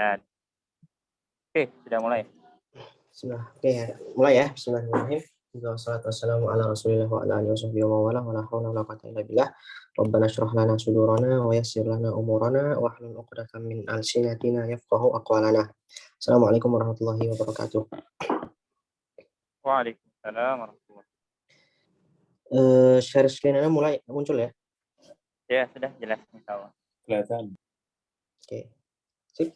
Dan oke, sudah mulai. Bismillah. Oke, mulai ya. Bismillahirrahmanirrahim. Wassalatu wassalamu ala Rasulillah wa ala alihi wasahbihi wa wala wa la haula wa la quwwata illa billah. Rabbana shrah lana sudurana wa yassir lana umurana wa hlul 'uqdatam min alsinatina yafqahu aqwalana. Assalamualaikum warahmatullahi wabarakatuh. Waalaikumsalam warahmatullahi. Share screen Anda mulai muncul ya? Ya, sudah jelas insyaallah. Kelihatan. Oke. Sip.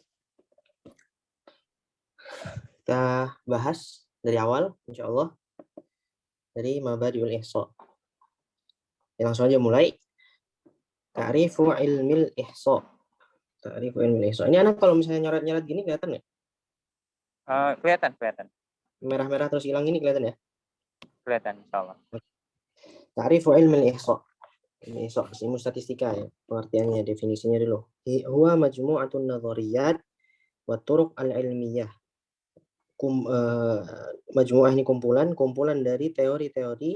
Kita bahas dari awal insyaallah dari Mabadiul Ihsa. Ya, langsung aja mulai. Ta'rifu ilmil ihsa. Ta'rifu ilmil ihsa. Ini anak kalau misalnya nyoret-nyoret gini kelihatan nggak? Kelihatan. Merah-merah terus hilang ini kelihatan ya? Kelihatan insyaallah. Ta'rifu ilmil ihsa. Ini ihsa, ilmu statistika ya. Pengertiannya, definisinya dulu. Huwa majmu'atun nadhariyat wa turuq al-ilmiyah. Majmu'ah ini kumpulan dari teori-teori,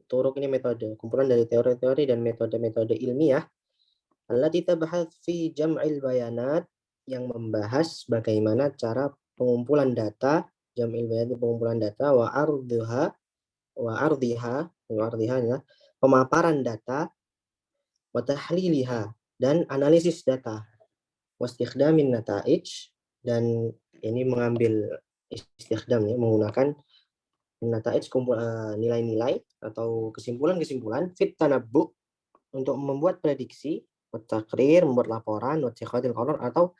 turuq ini metode, kumpulan dari teori-teori dan metode-metode ilmiah allati tabahats fi jam'il bayanat, yang membahas bagaimana cara pengumpulan data, jam'il bayanat pengumpulan data, wa ardhiha ya, pemaparan data, wa tahliliha dan analisis data, wa istikhdamin nataij, dan ini mengambil istikhdam ya, menggunakan nataij nilai-nilai atau kesimpulan-kesimpulan, fit tanabbu untuk membuat prediksi, takrir membuat laporan, wattikhadil qarar, atau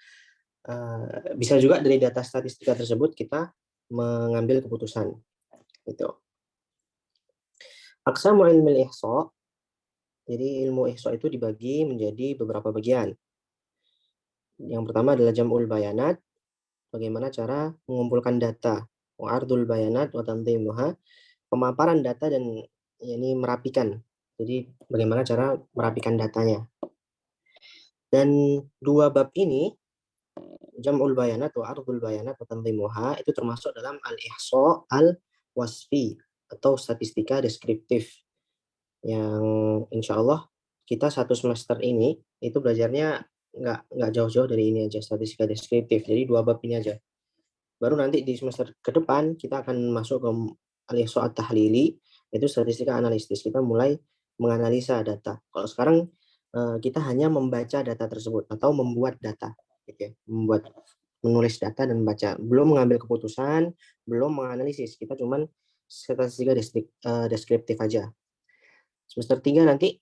bisa juga dari data statistika tersebut kita mengambil keputusan. Itu. Aqsamu ilmil ihsa. Jadi ilmu ihsa itu dibagi menjadi beberapa bagian. Yang pertama adalah jam'ul bayanat, bagaimana cara mengumpulkan data, wa ardul bayanat wa tanzimuha, pemaparan data dan ini merapikan. Jadi bagaimana cara merapikan datanya. Dan dua bab ini, jam'ul bayanat wa ardul bayanat wa tanzimuha, itu termasuk dalam al-ihsa al-wasfi atau statistika deskriptif, yang insya Allah kita satu semester ini itu belajarnya nggak jauh-jauh dari ini aja, statistika deskriptif. Jadi dua bab ini aja. Baru nanti di semester ke depan kita akan masuk ke al-ihsa at-tahlili, itu statistika analisis. Kita mulai menganalisa data. Kalau sekarang kita hanya membaca data tersebut atau membuat data, gitu ya. Menulis data dan membaca, belum mengambil keputusan, belum menganalisis. Kita cuman statistika deskriptif aja. Semester 2 nanti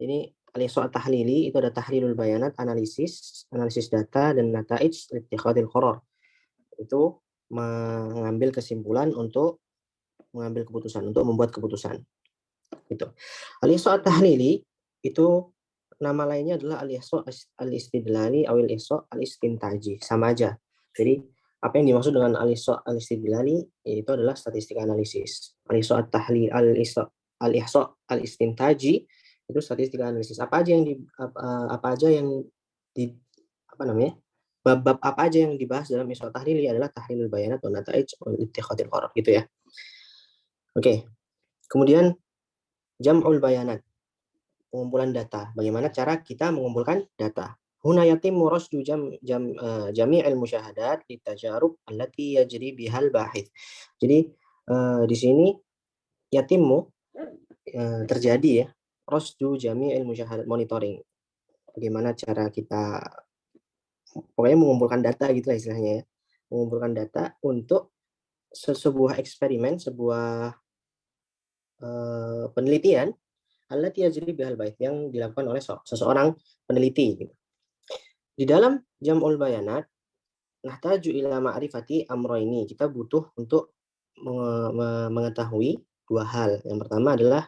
ini al-ihsa at-tahlili, itu ada tahlilul bayanat, analisis data, dan nataij ittikhadil qarar, itu mengambil kesimpulan untuk mengambil keputusan, untuk membuat keputusan. Itu. Al-ihsa at-tahlili itu nama lainnya adalah al-ihsa al-istidlali atau al-ihsa al-istintaji, sama aja. Jadi apa yang dimaksud dengan al-ihsa al-istidlali itu adalah statistika analisis. Al-ihsa at-tahlili, al-ihsa al-istintaji itu statistika analisis. Apa aja yang bab-bab apa aja yang dibahas dalam ihsa tahlili adalah tahlilul bayanat wa nataij wa ittikhadil qarar, gitu ya. Oke. Kemudian jam'ul bayanat, pengumpulan data. Bagaimana cara kita mengumpulkan data? Huna yatimmu rasdu jami'il musyahadat litajarub allati yajri bihal bahith. Jadi di sini yatimmu terjadi ya, rasdu jami'il musyahadat, monitoring. Bagaimana cara kita pokoknya mengumpulkan data gitu lah istilahnya ya. Mengumpulkan data untuk sebuah eksperimen, sebuah penelitian allati yajri bihal bahith, yang dilakukan oleh seseorang peneliti gitu. Di dalam jam'ul bayanat nahtaju ila ma'rifati amroini, kita butuh untuk mengetahui dua hal. Yang pertama adalah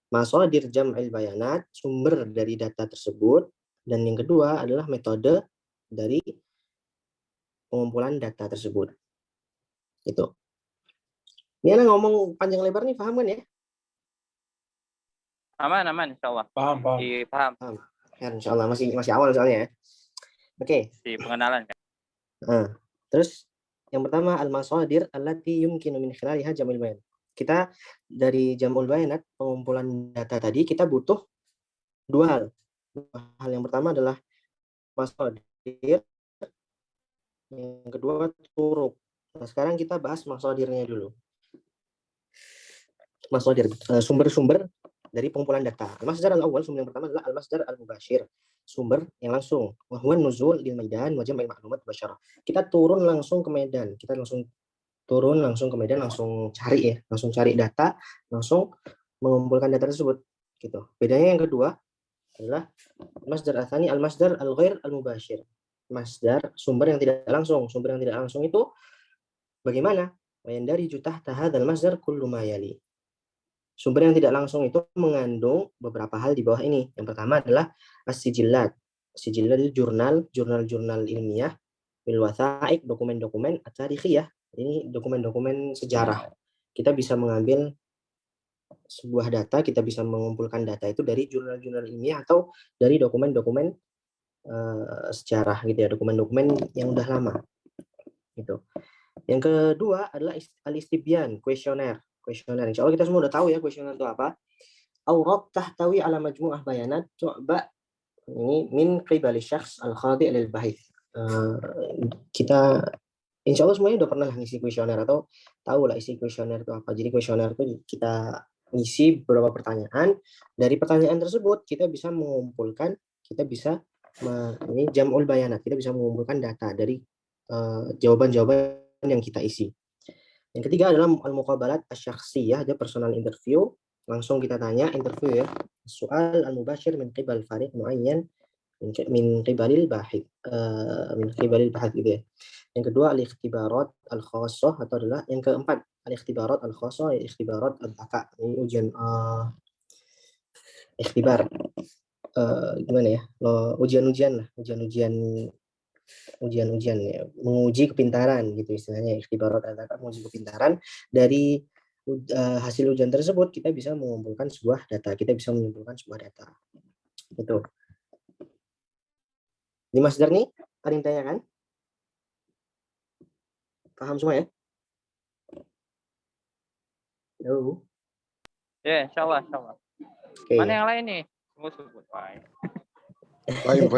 masadir jam'il bayanat, sumber dari data tersebut, dan yang kedua adalah metode dari pengumpulan data tersebut. Itu. Ini anak ngomong panjang lebar nih, paham kan ya? Aman insyaallah. Paham. Paham. Ya, insyaallah masih awal soalnya ya. Oke. Di pengenalan kan. Terus yang pertama al-masadir allati yumkinu min khilaliha jam'ul bayanat. Kita dari jam'ul bayanat, pengumpulan data tadi, kita butuh dua hal. Hal yang pertama adalah masadir Yang kedua turuk. Nah, sekarang kita bahas masadirnya dulu. Masadir, sumber-sumber dari pengumpulan data. Al-masdar al-awwal, sumber yang pertama adalah al-masdar al-mubashir, sumber yang langsung. Wa huwa nuzul lil maidan wa jam'il ma'lumat basyarah. Kita turun langsung ke medan, kita langsung turun langsung ke medan, langsung cari data, langsung mengumpulkan data tersebut gitu. Bedanya yang kedua adalah masdar atsani al-masdar al-ghair al-mubashir. Masdar sumber yang tidak langsung. Sumber yang tidak langsung itu bagaimana? Wa yandari jutah tahadzal masdar kullu ma yali. Sumber yang tidak langsung itu mengandung beberapa hal di bawah ini. Yang pertama adalah as-sijillat. Sijillat itu jurnal ilmiah, bil wathaiq, dokumen-dokumen at-tarikhiyah. Ini dokumen-dokumen sejarah. Kita bisa mengambil sebuah data, kita bisa mengumpulkan data itu dari jurnal-jurnal ilmiah atau dari dokumen-dokumen sejarah gitu ya, dokumen-dokumen yang udah lama. Gitu. Yang kedua adalah al-istibyan, kuesioner. Insya Allah kita semua udah tahu ya kuesioner itu apa. Aurat tahtawi ala majmu'ah bayanat coba ini min qibali syakhs al-khadi' lil bahith. Kita insya Allah semuanya udah pernah ngisi kuesioner atau tahu lah isi kuesioner itu apa. Jadi kuesioner itu kita ngisi beberapa pertanyaan. Dari pertanyaan tersebut kita bisa mengumpulkan, kita bisa ini jam'ul bayanat, kita bisa mengumpulkan data dari jawaban-jawaban yang kita isi. Yang ketiga adalah al-muqabalat asy-syakhsiyah, ada personal interview, langsung kita tanya, interview ya. Soal al-mubashir min qibal fariq muayyan min qibalil bahith, min qibalil bahith gitu ya. Yang kedua al-ikhtibarat al-khassah, atau adalah yang keempat al-ikhtibarat al-khassah, ikhtibarat al-dhaka. Ini ujian ikhtibar gimana ya? Ujian-ujian lah, ujian ya, menguji kepintaran gitu istilahnya, ikhtibarat al-dhaka, menguji kepintaran. Dari hasil ujian tersebut kita bisa mengumpulkan sebuah data, kita bisa menyimpulkan sebuah data. Itu. Ini masdar nih, ada yang tanyakan? Paham semua ya? Halo. Ya, insya Allah. Oke. Mana yang lain nih? Semua sebut, Pak. Fahim.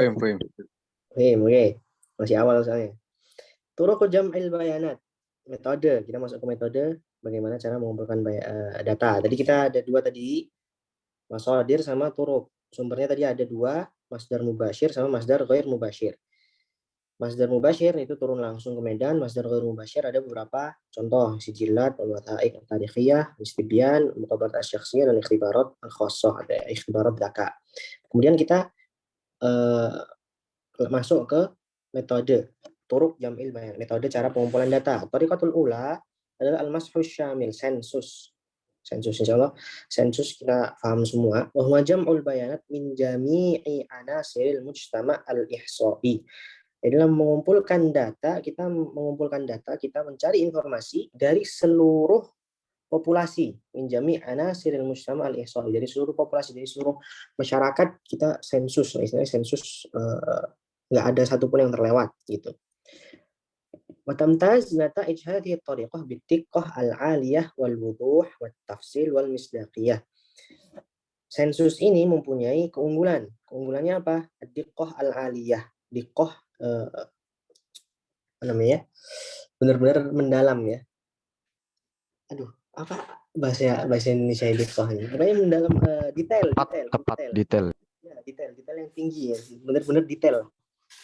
Oke. Masih awal soalnya. Turuq jam'il bayanat. Metode. Kita masuk ke metode bagaimana cara mengumpulkan data. Tadi kita ada dua tadi. Masadir sama turuq. Sumbernya tadi ada dua, masdar mubashir sama masdar ghair mubashir. Masdar mubashir itu turun langsung ke medan, masdar ghair mubashir ada beberapa contoh, sijilat, al-wathaiq at-tarikhiyah, istibyan, muqabalat asy-syakhsiyah, dan ikhtibarat al-khassah, ada ikhtibarat dhaka. Kemudian kita masuk ke metode turuq jam'il bayan, metode cara pengumpulan data. Thariqatul ula adalah al-mashu syamil, sensus. Insyaallah sensus kita paham semua. Wa huwa jam'ul bayanat min jami'i anasiril mujtama' al-ihsa'i. Dalam mengumpulkan data, kita mencari informasi dari seluruh populasi, min jami' anasiril mujtama' al-ihsa'i, dari seluruh populasi, dari seluruh masyarakat kita sensus, istilahnya sensus, nggak ada satupun yang terlewat gitu. Watamtaz nata'ij hadhihi at-tariqah bid-diqqah al-'aliyah wal wuduh wat tafsil wal misdaqiyah. Sensus ini mempunyai keunggulan. Keunggulannya apa? Ad-diqqah al-'aliyah. Diqqah apa namanya? Benar-benar mendalam ya. Aduh, apa bahasa Indonesia diqqah ini? Pokoknya mendalam, detail. Ya, detail yang tinggi ya. Benar-benar detail.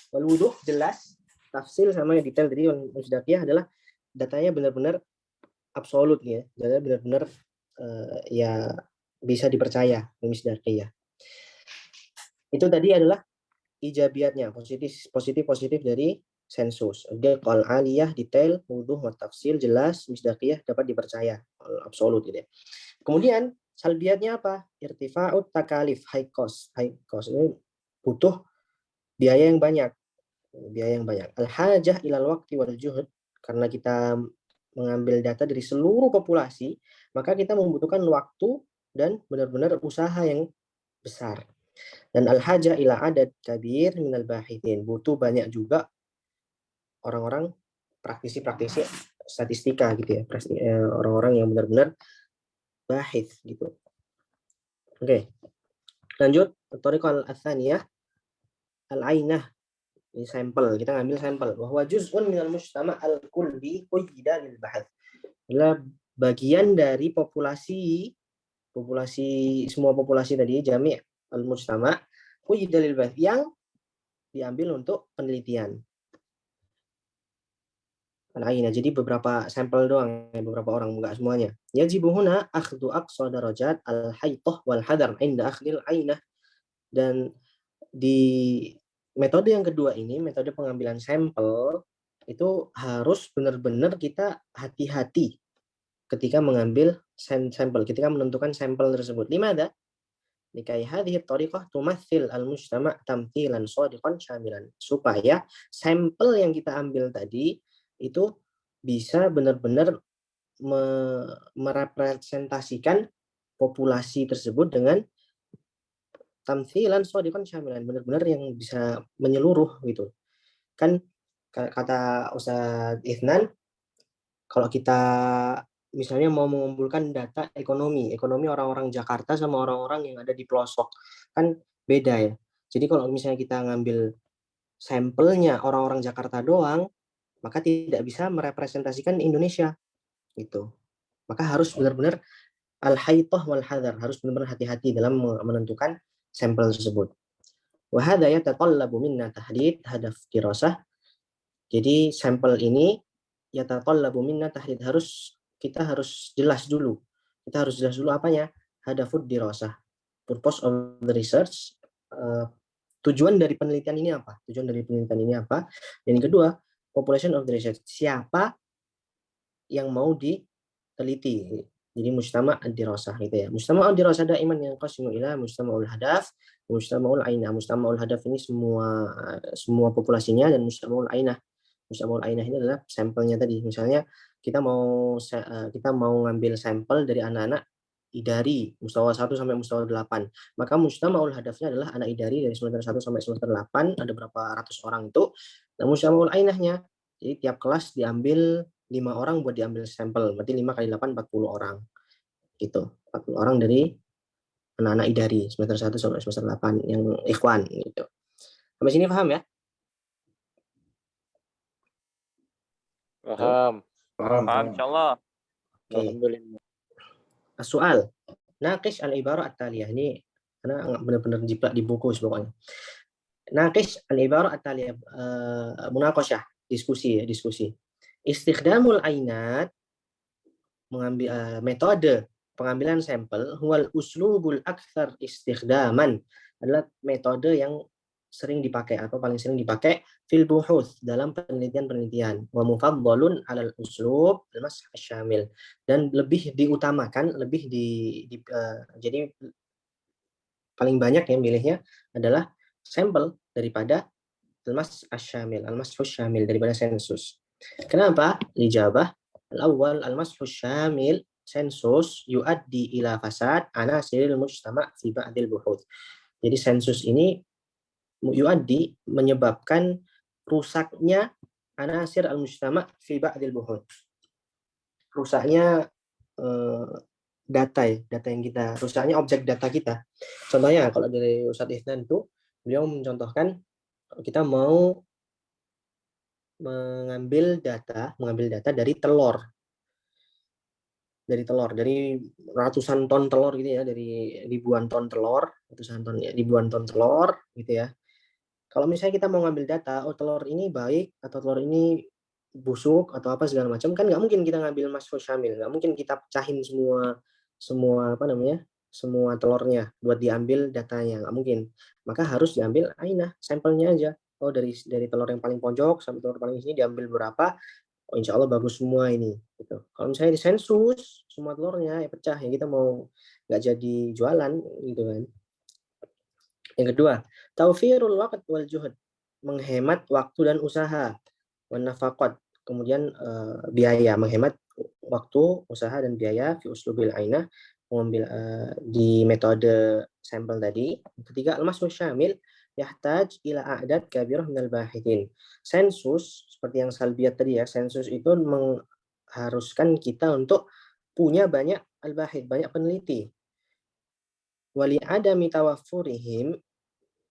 Wal wuduh jelas, tafsil sama yang detail. Jadi yang misdaqiyah adalah datanya benar-benar absolut ya. Datanya benar-benar ya bisa dipercaya, misdaqiyah. Itu tadi adalah ijabiatnya, positif dari sensus. Diqqah aliyah, detail, wuduh, tafsil, jelas, misdaqiyah, dapat dipercaya, absolut gitu ya. Kemudian salbiatnya apa? Irtifa'ut takalif, high cost ini butuh biaya yang banyak. Al-hajah ilal waqti wal juhud, karena kita mengambil data dari seluruh populasi, maka kita membutuhkan waktu dan benar-benar usaha yang besar. Dan al-hajah ila adad kabir minal bahithin, butuh banyak juga orang-orang praktisi statistika gitu ya, orang-orang yang benar-benar bahith gitu. Oke. Lanjut, thariqah al-tsaniyah al-ainah Ini sampel, kita ngambil sampel. Bahwa juz'un minal mujtama' al-kulli quyida lil bahth. Adalah bagian dari populasi semua populasi tadi jami' al-mujtama' quyida lil bahth yang diambil untuk penelitian. Jadi beberapa sampel doang, beberapa orang, enggak semuanya. Yajibu huna akhdhu aqsa darajat al-haythah wal hadar inda akhdil ainah. Dan di metode yang kedua ini, metode pengambilan sampel, itu harus benar-benar kita hati-hati ketika mengambil sampel, ketika menentukan sampel tersebut. Limada? Likai hadhihi tariqah tumathil al-mujtama' tamthilan shadiqan syamilan. Supaya sampel yang kita ambil tadi itu bisa benar-benar merepresentasikan populasi tersebut dengan tamthilan shadiqan syamilan, benar-benar yang bisa menyeluruh gitu. Kan kata Ustadz Ithnan, kalau kita misalnya mau mengumpulkan data ekonomi orang-orang Jakarta sama orang-orang yang ada di pelosok, kan beda ya. Jadi kalau misalnya kita ngambil sampelnya orang-orang Jakarta doang, maka tidak bisa merepresentasikan Indonesia gitu. Maka harus benar-benar al-haythah wal hadar, harus benar-benar hati-hati dalam menentukan sampel tersebut. Wa hadza yatatallabu minna tahdid hadaf dirasah. Jadi sampel ini yatatallabu minna tahdid, kita harus jelas dulu. Kita harus jelas dulu apanya? Hadafud dirasah. Purpose of the research. Tujuan dari penelitian ini apa? Tujuan dari penelitian ini apa? Dan yang kedua, population of the research. Siapa yang mau diteliti? Jadi mujtama' ad-dirasah gitu ya. Mujtama' ad-dirasah daiman yang qasimu ila mujtama'ul hadaf, mujtama'ul ainah. Mujtama'ul hadaf ini semua populasinya, dan mujtama'ul ainah. Mujtama'ul ainah ini adalah sampelnya tadi. Misalnya kita mau ngambil sampel dari anak-anak idari mustawa 1 sampai mustawa 8. Maka mujtama'ul hadafnya adalah anak idari dari semester 1 sampai semester 8, ada berapa ratus orang itu. Nah, mujtama'ul ainahnya, jadi tiap kelas diambil 5 orang buat diambil sampel, berarti 5 kali 8 40 orang. Gitu. 40 orang dari anak-anak idari semester 1 sampai semester 8 yang ikhwan gitu. Sampai sini paham ya? Paham. Paham, insyaallah. Oke. Alhamdulillah. Soal. Naqish al-ibarah at-taliyah. Ini karena benar-benar jiplak di buku pokoknya. Naqish al-ibarah at-taliyah. Munaqasyah, diskusi. Istikhdamul ainat, mengambil metode pengambilan sampel, huwal uslubul akthar istikhdaman, adalah metode yang sering dipakai atau paling sering dipakai fil buhuth, dalam penelitian wa mufaddalun alal uslub al-mas' syamil, dan lebih diutamakan, jadi paling banyak yang milihnya adalah sampel daripada al-mas' syamil daripada sensus. Kenapa? Ijabah al-awwal al-mas' syamil, sensus yuaddi ila fasad anasiril mujtama' fi ba'dil buhuth. Jadi sensus ini yuaddi, menyebabkan rusaknya anasir al-mujtama' fi ba'dil buhuth. Rusaknya data yang kita, rusaknya objek data kita. Contohnya kalau dari Ustadz Ihsan itu, beliau mencontohkan kita mau mengambil data dari telur, dari ratusan ton telur gitu ya, dari ribuan ton telur gitu ya. Kalau misalnya kita mau ngambil data, oh telur ini baik atau telur ini busuk atau apa segala macam, kan nggak mungkin kita ngambil masfus syamil, nggak mungkin kita pecahin semua telurnya buat diambil datanya, nggak mungkin. Maka harus diambil ainah, sampelnya aja. Oh dari telur yang paling pojok sampai telur paling sini diambil berapa? Oh insya Allah bagus semua ini. Gitu. Kalau misalnya disensus semua telurnya ya pecah, ya kita mau nggak jadi jualan gitu kan. Yang kedua, taufirul waqt wal juhud, menghemat waktu dan usaha, wan nafaqat, kemudian biaya, menghemat waktu, usaha dan biaya fi uslubil ainah, mengambil di metode sampel tadi. Ketiga, al-mas'ul syamil yahtaj ila a'dad kabirah minal bahithin. Sensus seperti yang salbiyat tadi ya, sensus itu mengharuskan kita untuk punya banyak al-bahith, banyak peneliti. Wali adami tawaffurihim,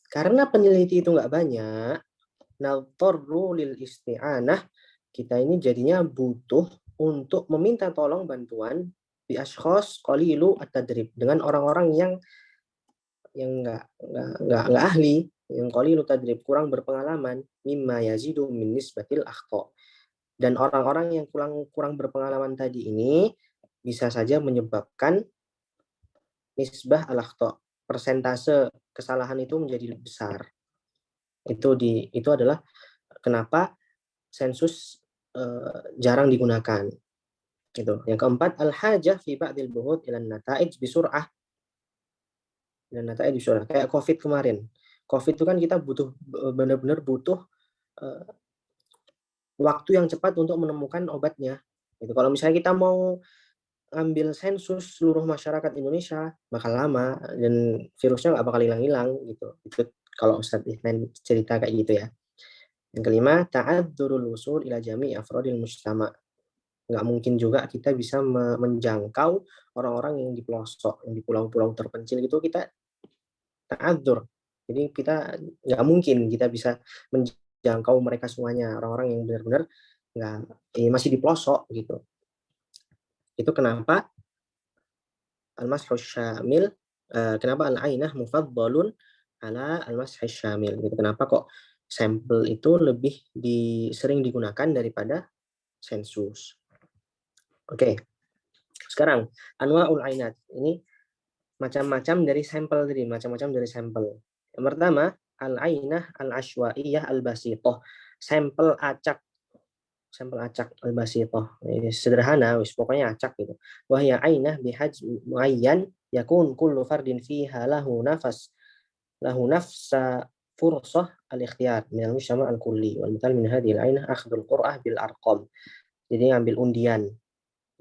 karena peneliti itu nggak banyak, nadtarru lil isti'anah, kita ini jadinya butuh untuk meminta tolong bantuan bi ashkhas qalilu at-tadrib, dengan orang-orang yang nggak ahli, yang qalilu tadrib, kurang berpengalaman, mimma yazidu min nisbatil akhta. Dan orang-orang yang kurang berpengalaman tadi ini bisa saja menyebabkan nisbah al-akhta, persentase kesalahan itu menjadi besar. Itu adalah kenapa sensus jarang digunakan. Gitu. Yang keempat, al-hajah fi ba'dil buhut ila nata'ij bisur'ah. Dan nata'ij bisur'ah. Kayak COVID kemarin. COVID itu kan kita butuh benar-benar butuh waktu yang cepat untuk menemukan obatnya. Gitu. Kalau misalnya kita mau ambil sensus seluruh masyarakat Indonesia bakal lama dan virusnya nggak bakal hilang-hilang gitu. Itu kalau Ustadz Ihnan cerita kayak gitu ya. Yang kelima, ta'adzurul wusul ila jami' afrodil mujtama'. Nggak mungkin juga kita bisa menjangkau orang-orang yang di pelosok, yang di pulau-pulau terpencil gitu, kita ta'adzur. Jadi kita nggak mungkin kita bisa menjangkau mereka semuanya, orang-orang yang benar-benar masih di pelosok gitu. Itu kenapa al-mashhus syamil, kenapa al-ainah mufaddalun ala al-mashhus syamil gitu. Kenapa kok sampel itu lebih sering digunakan daripada sensus. Oke. Sekarang anwaul ainat. Ini macam-macam dari sampel tadi, macam-macam dari sampel. Yang pertama, al-ainah al-ashwaiyah al-basithah. Sampel acak al-basithah. Ini sederhana, pokoknya acak gitu. Wahya ainah bihajm muayyan yakun kullu fardin fiha lahu nafsa fursah al-ikhtiyar min al-mujtama' al-kulli. Wal mithal min hadhihi al-ainah akhdhul qur'ah bil arqam. Jadi ngambil undian.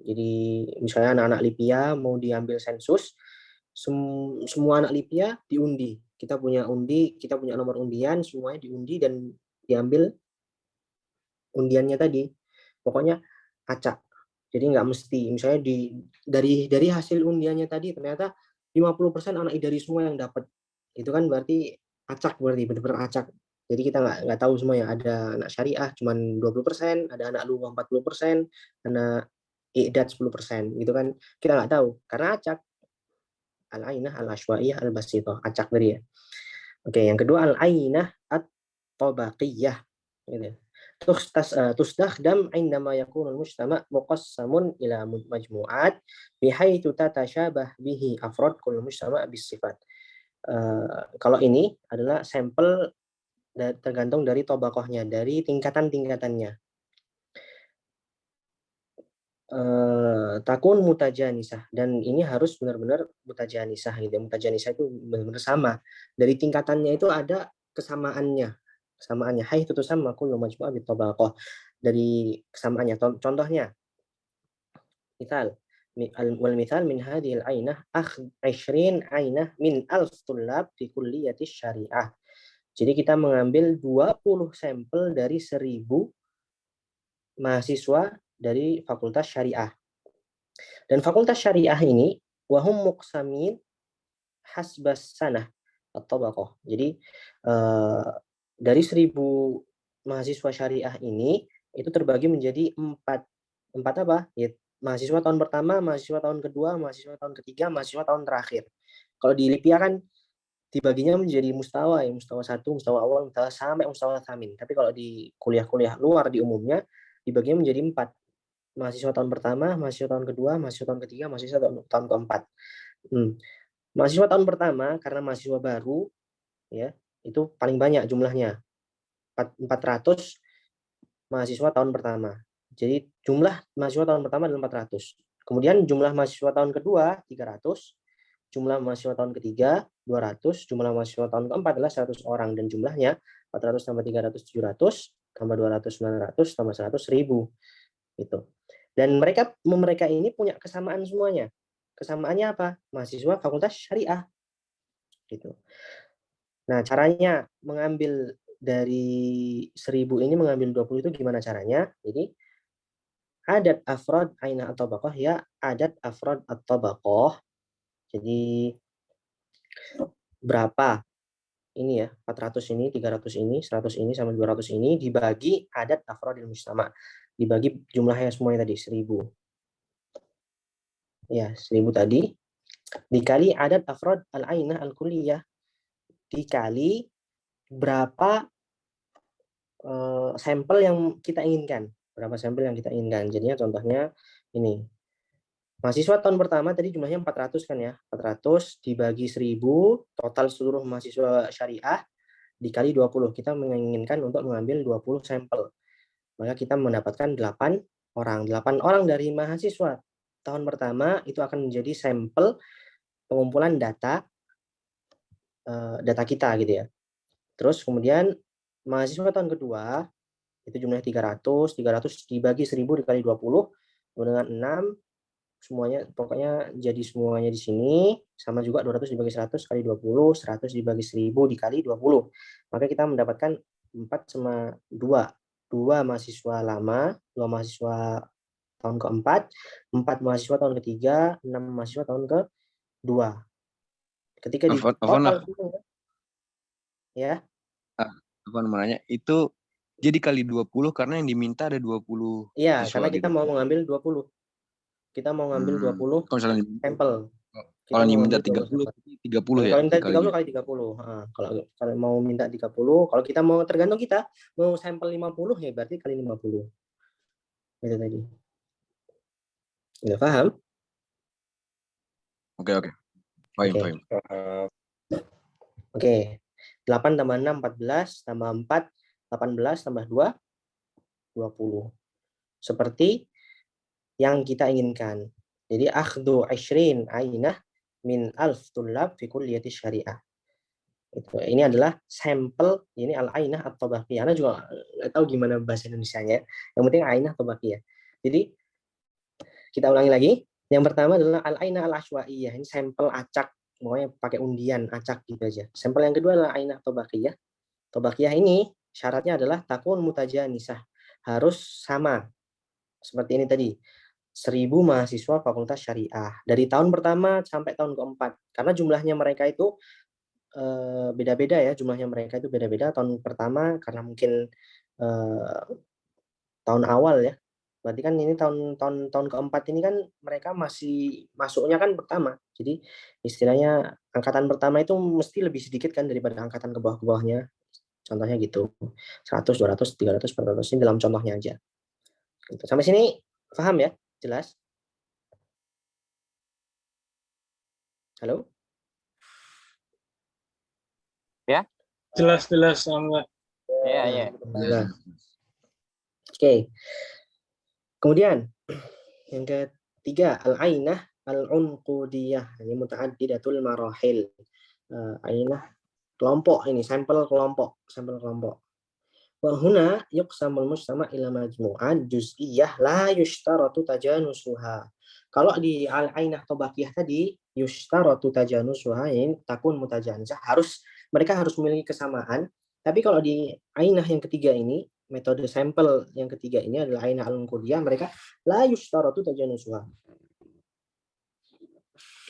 Jadi misalnya anak-anak Lipia mau diambil sensus, semua anak Lipia diundi. Kita punya nomor undian, semuanya diundi dan diambil undiannya tadi. Pokoknya acak. Jadi nggak mesti, misalnya dari hasil undiannya tadi ternyata 50% anak IDARI semua yang dapat. Itu kan berarti acak, berarti benar-benar acak. Jadi kita nggak tahu semuanya. Ada anak syariah cuman 20%, ada anak lughah 40%, anak i'dad 10%, gitu kan. Kita nggak tahu karena acak. Al-ainah al-ashwaiyah al-basithah, acak tadi ya. Oke, yang kedua al-ainah at-tabaqiyah. Gitu. Tustakhdam indama yakunu al-mujtama' muqassamun ila majmu'at bihaitsu tatashabah bihi afrad kullu mujtama' bis-sifat. Kalau ini adalah sampel tergantung dari tabaqahnya, dari tingkatan-tingkatannya. Takun mutajanisah, dan ini harus benar-benar mutajanisah gitu. Mutajanisah itu benar-benar sama. Dari tingkatannya itu ada kesamaannya. Hai itu sama kullu majmu'ah bitabaqah. Dari kesamaannya. Contohnya misal wal misal min hadhil ainah 20 ainah min 1000 tullab fi kulliyati syariah. Jadi kita mengambil 20 sampel dari 1000 mahasiswa dari fakultas syariah. Dan fakultas syariah ini wahum muqsamin hasbas sanah atau bakoh. Jadi dari 1000 mahasiswa syariah ini itu terbagi menjadi empat apa? Ya, mahasiswa tahun pertama, mahasiswa tahun kedua, mahasiswa tahun ketiga, mahasiswa tahun terakhir. Kalau di Lipia kan dibaginya menjadi mustawa, ya, mustawa 1, mustawa awal, mustawa sampai mustawa tsamin. Tapi kalau di kuliah-kuliah luar di umumnya dibaginya menjadi 4. Mahasiswa tahun pertama, mahasiswa tahun kedua, mahasiswa tahun ketiga, mahasiswa tahun keempat. Mahasiswa tahun pertama karena mahasiswa baru ya, itu paling banyak jumlahnya. 400 mahasiswa tahun pertama. Jadi jumlah mahasiswa tahun pertama adalah 400. Kemudian jumlah mahasiswa tahun kedua 300, jumlah mahasiswa tahun ketiga 200, jumlah mahasiswa tahun keempat adalah 100 orang, dan jumlahnya 400 tambah 300 700 tambah 200 900 tambah 100 1000 gitu. Dan mereka ini punya kesamaan semuanya. Kesamaannya apa? Mahasiswa fakultas syariah gitu. Nah, caranya mengambil dari 1000 ini, mengambil 20 itu gimana caranya? Jadi adat afrod ainah atau bakoh ya, adat afrod atau bakoh. Jadi berapa ini ya, 400 ini, 300 ini, 100 ini, sama 200 ini dibagi adat afrodil mujtama. Dibagi jumlahnya semuanya tadi 1000. Ya, 1000 tadi dikali adat afrod al-ainah al-kulliyah, dikali berapa sampel yang kita inginkan. Berapa sampel yang kita inginkan. Jadinya contohnya ini. Mahasiswa tahun pertama tadi jumlahnya 400 kan ya. 400 dibagi 1000, total seluruh mahasiswa syariah dikali 20. Kita menginginkan untuk mengambil 20 sampel. Maka kita mendapatkan 8 orang. 8 orang dari mahasiswa tahun pertama itu akan menjadi sampel pengumpulan data kita gitu ya. Terus kemudian mahasiswa tahun kedua itu jumlahnya 300 dibagi 1000 dikali 20 dengan 6, semuanya pokoknya jadi semuanya di sini sama juga 200 dibagi 100 kali 20, 100 dibagi 1000 dikali 20. Maka kita mendapatkan 4 sama 2. 2 mahasiswa lama, 2 mahasiswa tahun keempat, 4 mahasiswa tahun ketiga, 6 mahasiswa tahun kedua. Ketika di total ya. Apa namanya? Itu jadi kali 20 karena yang diminta ada 20 Iya, siswa karena kita gitu. mau mengambil 20. Kita mau ngambil 20 Kalau misalnya sampel. kalau mau diminta ngambil 30 20 ya kalau minta 30 dikalinya. kali 30. Kalau mau minta 30, kalau kita mau tergantung kita mau sampel 50 ya berarti kali 50. Itu tadi. Udah paham? Oke. Paham. Oke. 8 tambah 6 14 tambah 4 18 tambah 2 20. Seperti yang kita inginkan. Jadi akhdhu 20 ainah min alf tullab fi kulliyati syariah. Ini adalah sampel, ini al-ainah atau baqiyah. Anda juga nggak tahu gimana bahasa Indonesianya. Yang penting ainah atau baqiyah. Jadi kita ulangi lagi. Yang pertama adalah al-ainah al-ashwaiyah. Ini sampel acak, pokoknya pakai undian acak gitu aja. Sampel yang kedua adalah ainah atau baqiyah. Atau baqiyah ini syaratnya adalah takun mutajanisah. Harus sama. Seperti ini tadi. 1000 mahasiswa fakultas syariah. Dari tahun pertama sampai tahun keempat. Karena jumlahnya mereka itu beda-beda ya, jumlahnya mereka itu beda-beda. Tahun pertama karena mungkin tahun awal ya, berarti kan ini tahun keempat ini kan mereka masih masuknya kan pertama, jadi istilahnya angkatan pertama itu mesti lebih sedikit kan daripada angkatan ke bawahnya, contohnya gitu. 100 200 300 400 ini dalam contohnya aja gitu. Sampai sini paham ya, jelas? Halo? Ya? Jelas sama. Iya. Nah, oke. Kemudian yang ketiga al-ainah al-unqudiyah, ini muta'addidatul marahil. Ainah kelompok, ini sampel kelompok. Wa huna yuqsamul mujtama ila majmu'at juz'iyah la yushtaratu tajanusuha. Kalau di al-ainah atau baqiyah tadi yushtaratu tajanusuha, ini takun mutajanisah, mereka harus memiliki kesamaan. Tapi kalau di ainah yang ketiga ini, metode sampel yang ketiga ini adalah ainah al-unqudiyah, mereka la yushtaratu tajanusuha.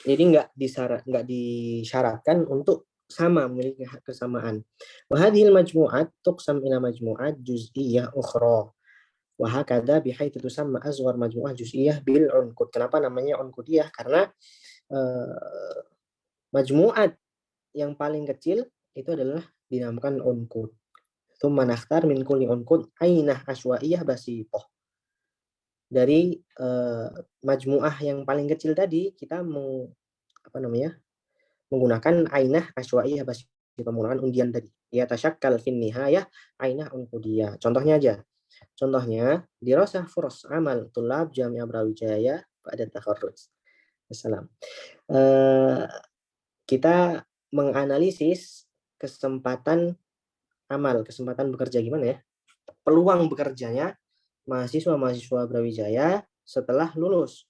Jadi nggak disyaratkan untuk sama, memiliki kesamaan. Wa hadhil majmu'at tuqsam ila majmu'at juz'iyyah ukhra. Wa hakadha bihaitsu tusamma asghar majmu'ah juz'iyyah bil unqud. Kenapa namanya unqudiyah? Karena majmu'at yang paling kecil itu adalah dinamakan unqud. Tsumma nakhtar min kulli unqud ainah aswaiyah basithah. Dari majmu'ah yang paling kecil tadi kita menggunakan ainah aswaiyah basithah, menggunakan undian tadi. Ya tasyakkal fin nihayah ainah unqudiyah. Contohnya aja. Contohnya dirasah furs amal tulab Jami'ah Brawijaya pada takharruj. Assalam. Kita menganalisis kesempatan bekerja gimana ya? Peluang bekerjanya mahasiswa Brawijaya setelah lulus.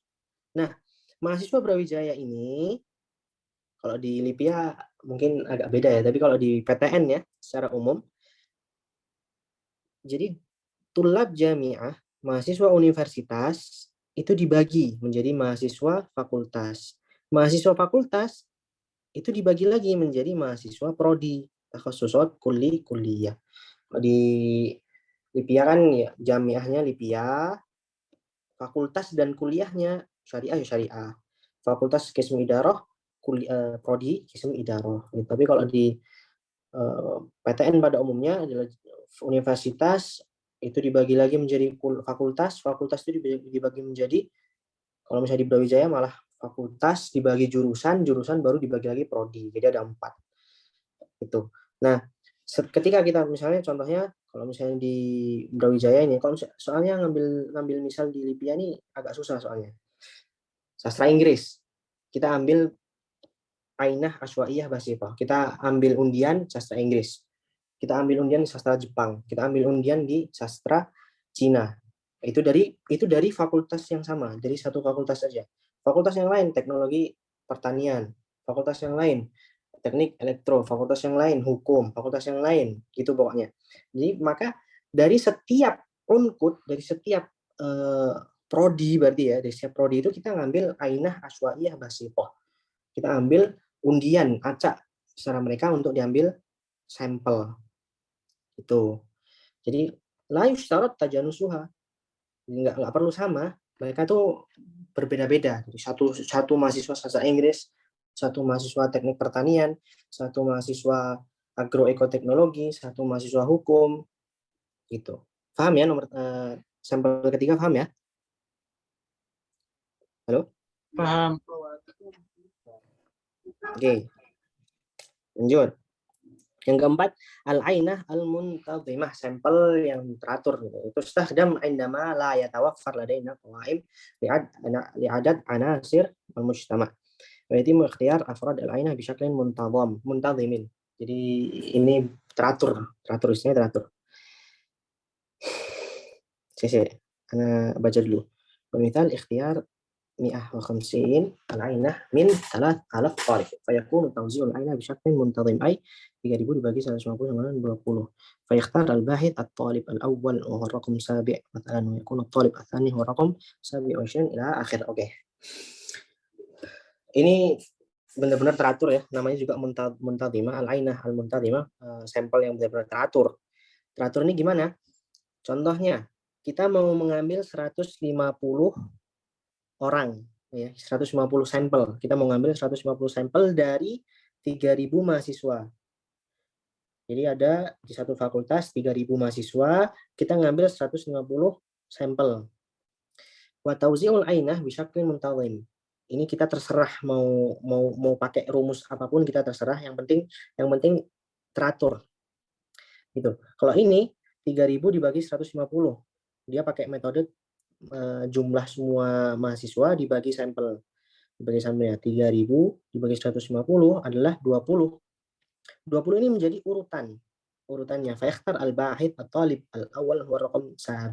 Nah, mahasiswa Brawijaya ini kalau di LIPIA mungkin agak beda ya, tapi kalau di PTN ya secara umum, jadi tulab jamiah, mahasiswa universitas itu dibagi menjadi mahasiswa fakultas. Mahasiswa fakultas itu dibagi lagi menjadi mahasiswa prodi. takhasusat, kulli, kulliyah. Kalau di Lipia kan ya jamiahnya Lipia, fakultas dan kuliahnya syariah ya syariah. Fakultas Qismu Idarah, prodi Qismu Idarah. Gitu. Tapi kalau di PTN pada umumnya adalah universitas itu dibagi lagi menjadi fakultas, fakultas itu dibagi menjadi, kalau misalnya di Brawijaya malah fakultas dibagi jurusan, jurusan baru dibagi lagi prodi. Jadi ada 4 itu. Nah, ketika kita misalnya contohnya kalau misalnya di Brawijaya ini, kalau soalnya ngambil misal di Lipia ini agak susah soalnya. Sastra Inggris, kita ambil Ainah Aswaiyah Basifah. Kita ambil undian sastra Inggris. Kita ambil undian sastra Jepang. Kita ambil undian di sastra Cina. Itu dari fakultas yang sama, dari satu fakultas saja. Fakultas yang lain teknologi pertanian, fakultas yang lain teknik elektro, fakultas yang lain hukum, fakultas yang lain, gitu pokoknya. Jadi maka dari setiap unkut, dari setiap prodi berarti ya, dari setiap prodi itu kita ngambil Ainah Aswaiyah Basifah. Kita ambil undian, acak secara mereka untuk diambil sampel. Itu. Jadi la yushtarat tajanusuha. Nggak perlu sama. Mereka tuh berbeda-beda. Satu mahasiswa sastra Inggris, satu mahasiswa teknik pertanian, satu mahasiswa agroekoteknologi, satu mahasiswa hukum. Gitu. Paham ya nomor sampel ketiga, paham ya? Halo? Paham. Oke. Lanjut. Yang keempat, al-ainah al-muntazimah, sampel yang teratur. Itu istikhdam indama la yatawaffar ladaina qawaim li'adad anasir al-mujtama'. Wa yatimu ikhtiyar afrad al-ainah bisyaklin muntazimin. Jadi ini teratur istilahnya teratur. Saya baca dulu. Misal ikhtiyar 150 العينة من 3000 طالب فيكون توزيع العينة بشكل منتظم أي 3000 dibagi 150 sama 20 فيختار الباحث الطالب الأول وهو الرقم 7 مثلا ويكون الطالب الثاني هو الرقم 27 إلى آخر. Oke. Ini benar-benar teratur ya, namanya juga muntazimah, al-ainah al-muntazimah, sampel yang benar-benar teratur. Teratur ini gimana? Contohnya, kita mau mengambil 150 orang ya, 150 sampel. Kita mau ngambil 150 sampel dari 3.000 mahasiswa. Jadi ada di satu fakultas 3.000 mahasiswa, kita ngambil 150 sampel. Wa tauzi'ul ainah bisyaklin muntazim. Ini kita terserah mau pakai rumus apapun, kita terserah, yang penting teratur. Gitu. Kalau ini 3.000 dibagi 150. Dia pakai metode jumlah semua mahasiswa dibagi sampel. Dibagi sampelnya 3.000 dibagi 150 adalah 20. 20 ini menjadi urutannya. Fayakhtar al-bahith at-talib al-awwal huwa raqam 7.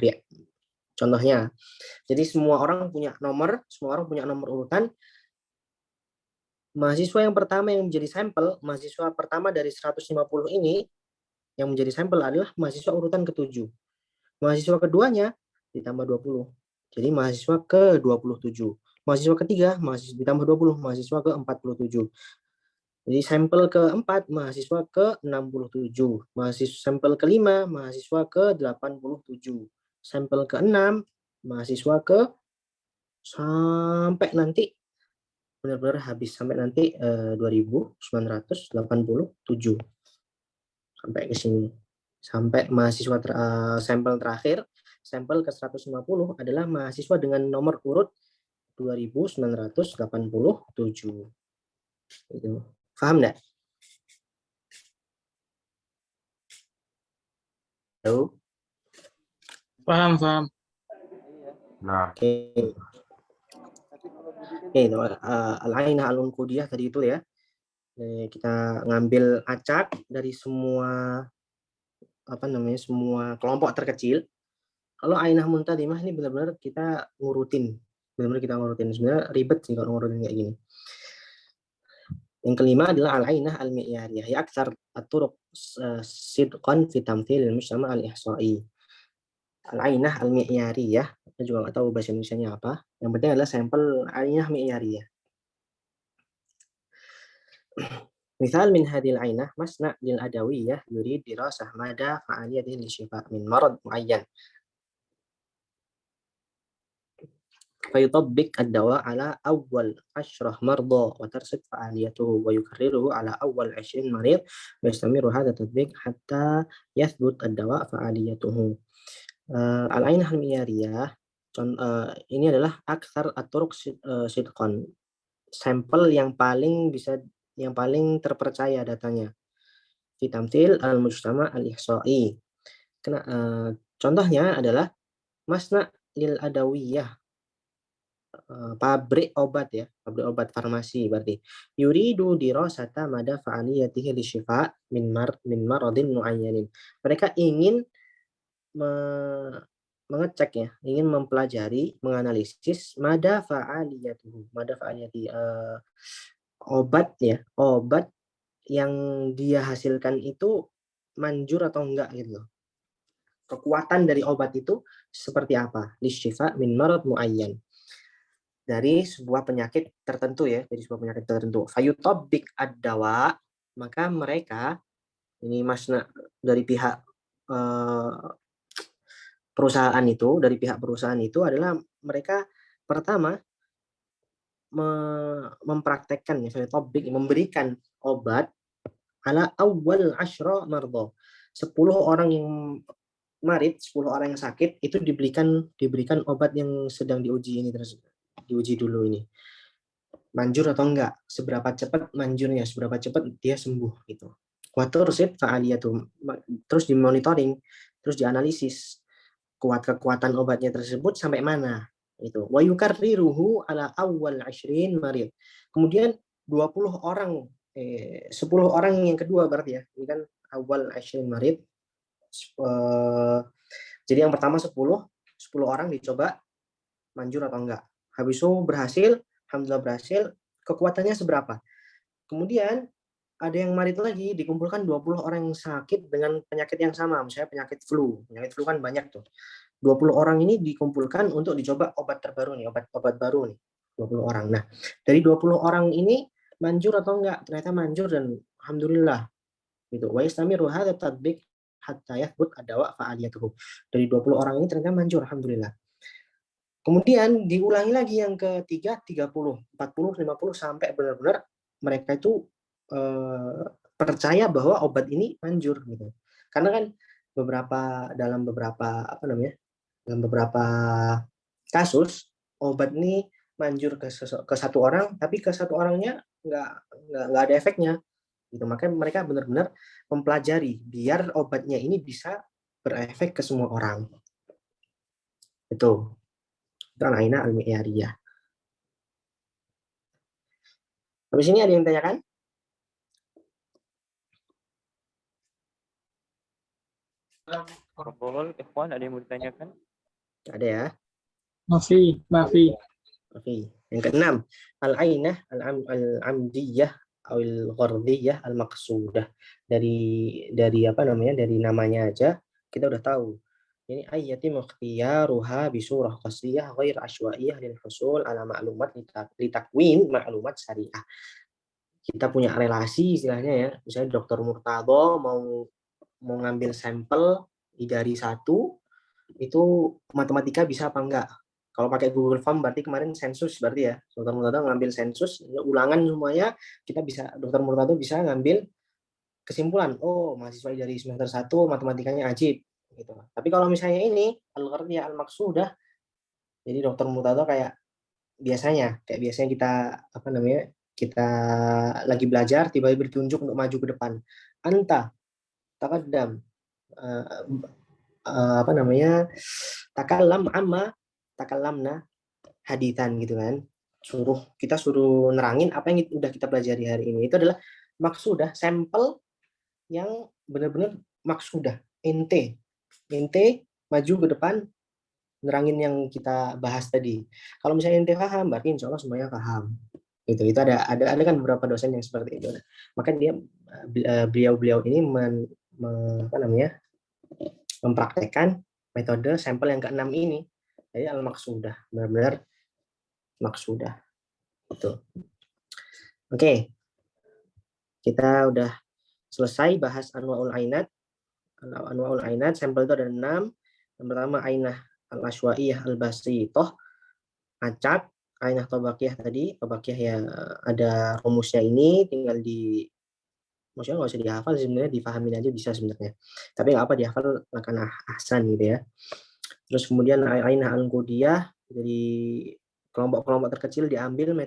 Contohnya. Jadi semua orang punya nomor urutan. Mahasiswa yang pertama yang menjadi sampel, mahasiswa pertama dari 150 ini yang menjadi sampel adalah mahasiswa urutan ke-7. Mahasiswa keduanya ditambah 20. Jadi mahasiswa ke-27. Mahasiswa ketiga ditambah 20, mahasiswa ke-47. Jadi sampel keempat mahasiswa ke-67. Sampel kelima mahasiswa ke-87. Sampel ke-6 mahasiswa sampai nanti benar-benar habis, sampai nanti 2987. Sampai ke sini. Sampai mahasiswa sampel terakhir, sampel ke-150 adalah mahasiswa dengan nomor urut 2987. Itu. Paham enggak? Halo? Paham. Nah, Oke. Oke, al-ainah al-unqudiyah tadi itu ya. Kita ngambil acak dari semua semua kelompok terkecil. Kalau ainah muntazimah ini benar-benar kita ngurutin. Sebenarnya ribet sih kalau ngurutin kayak gini. Yang kelima adalah al-ainah al-mi'yariyah. Ya aktsar at-turuq sidqan fi tamthil al-mujtama' al-ihsa'i. Al-ainah al-mi'yariyah, saya juga nggak tahu bahasa Indonesianya apa. Yang penting adalah sampel ainah mi'yariyah. Misal min hadil ainah masna lil adawiyah yurid dirasah mada fa'aliyatihi lisyifa min marad muayyan. فيطبق الدواء على أول 10 مرضى وترصد فعاليته ويكرره على أول 20 مريض ويستمر هذا التطبيق حتى يثبت الدواء فعاليته. Al-ainah al-miyariyah ini adalah akthar at-turuq sidqan, sampel yang paling terpercaya datanya. Fi tamthil al-mujtama al-ihsa'i. Contohnya adalah masna lil adawiyah, pabrik obat ya, pabrik obat farmasi berarti. Yuridu dirasata mada fa'aliyatihi lisyifa min maradin muayyanin. Mereka ingin mengecek ya, ingin mempelajari, menganalisis mada fa'aliyatuhu, obat ya, obat yang dia hasilkan itu manjur atau enggak gitu loh. Kekuatan dari obat itu seperti apa? Lisyifa min marad muayyan, dari sebuah penyakit tertentu ya, dari sebuah penyakit tertentu. Fayutabik ad-dawa, maka mereka ini masna dari pihak perusahaan itu adalah mereka pertama mempraktekkan ya, fayutabik, memberikan obat ala awal 10 mardo, 10 orang yang marid, 10 orang yang sakit itu diberikan obat yang sedang diuji ini, terus diuji dulu ini manjur atau enggak, seberapa cepat manjurnya, seberapa cepat dia sembuh gitu. Watursid fa'aliyatu, terus dimonitoring, terus dianalisis kekuatan obatnya tersebut sampai mana itu. Wa yukarriruhu ala awal 20 marid. Kemudian 20 orang 10 orang yang kedua berarti ya. Ini kan awal 20 marid. Jadi yang pertama 10 orang dicoba manjur atau enggak. Habis itu berhasil, alhamdulillah berhasil, kekuatannya seberapa. Kemudian ada yang marid lagi, dikumpulkan 20 orang yang sakit dengan penyakit yang sama, misalnya penyakit flu. Penyakit flu kan banyak tuh. 20 orang ini dikumpulkan untuk dicoba obat terbaru nih, obat baru nih. 20 orang. Nah, dari 20 orang ini manjur atau enggak? Ternyata manjur dan alhamdulillah. Gitu. Wa yastamiru hadza tatbiq hatta yathbut ad-dawa fa'aliyatuhu. Dari 20 orang ini ternyata manjur, alhamdulillah. Kemudian diulangi lagi yang ketiga, 30, 40, 50 sampai benar-benar mereka itu percaya bahwa obat ini manjur gitu. Karena kan dalam beberapa kasus obat ini manjur ke satu orang, tapi ke satu orangnya nggak ada efeknya gitu. Makanya mereka benar-benar mempelajari biar obatnya ini bisa berefek ke semua orang. Itu al-ainah al-mi'yariyah. Habis ini ada yang tanyakan? Ngobrol, ikhwan, ada yang mau ditanyakan? Ada ya. Mafi. Oke. Yang keenam, al-ainah al-amdiyah atau al-ghardiyah al-maqsudah. Dari dari namanya aja kita udah tahu. Ini ayati mukhtiyaruha bisurah qasdiyah ghair ashwaiyah lil husul ala ma'lumat litakwin ma'lumat syariah. Kita punya relasi istilahnya ya. Misalnya Dr. Murtado mau ngambil sampel dari 1, itu matematika bisa apa enggak? Kalau pakai Google Form berarti kemarin sensus berarti ya. Dr. Murtado ngambil sensus, ulangan semuanya, Dr. Murtado bisa ngambil kesimpulan, oh mahasiswa dari semester 1 matematikanya ajib gitu. Tapi kalau misalnya ini al-ghardiyah al-maqsudah, jadi Dr. Murtado kayak biasanya kita lagi belajar tiba-tiba ditunjuk untuk maju ke depan. Anta taqaddam takallamna hadithan gitu kan. Kita suruh nerangin apa yang udah kita pelajari hari ini. Itu adalah maksudah, sampel yang benar-benar maksudah, ente maju ke depan nerangin yang kita bahas tadi. Kalau misalnya ente paham, berarti insya Allah semuanya paham. Itu ada kan beberapa dosen yang seperti itu. Maka beliau ini mempraktekkan metode sampel yang ke-6 ini. Jadi al-maksudah, benar-benar maksudah. Itu. Oke. Kita udah selesai bahas anwaul ainat. Anwaul ainat sampel itu ada 6. Yang pertama ainah al-asywaiyah al-basithah, acak. Ainah tabaqiyah tadi, tabaqiyah ya ada rumusnya ini, tinggal maksudnya nggak usah dihafal sebenarnya, dipahamin aja bisa sebenarnya. Tapi nggak apa dihafal karena ahsan gitu ya. Terus kemudian ainah al-qudiyah, jadi kelompok-kelompok terkecil diambil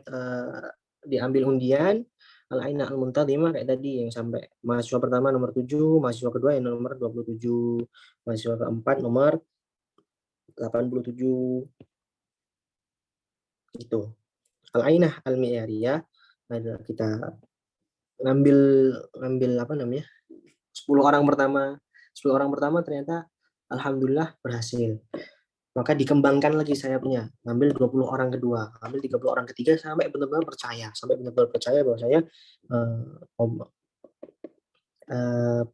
undian. Al-ainah al-muntazimah kayak tadi yang sampai mahasiswa pertama nomor 7, mahasiswa kedua yang nomor 27, mahasiswa keempat nomor 87. Itu. Al-ainah al-mi'yariyah, ada kita ngambil apa namanya? 10 orang pertama ternyata alhamdulillah berhasil. Maka dikembangkan lagi sayapnya, ngambil 20 orang kedua, ngambil 30 orang ketiga sampai benar-benar percaya bahwasanya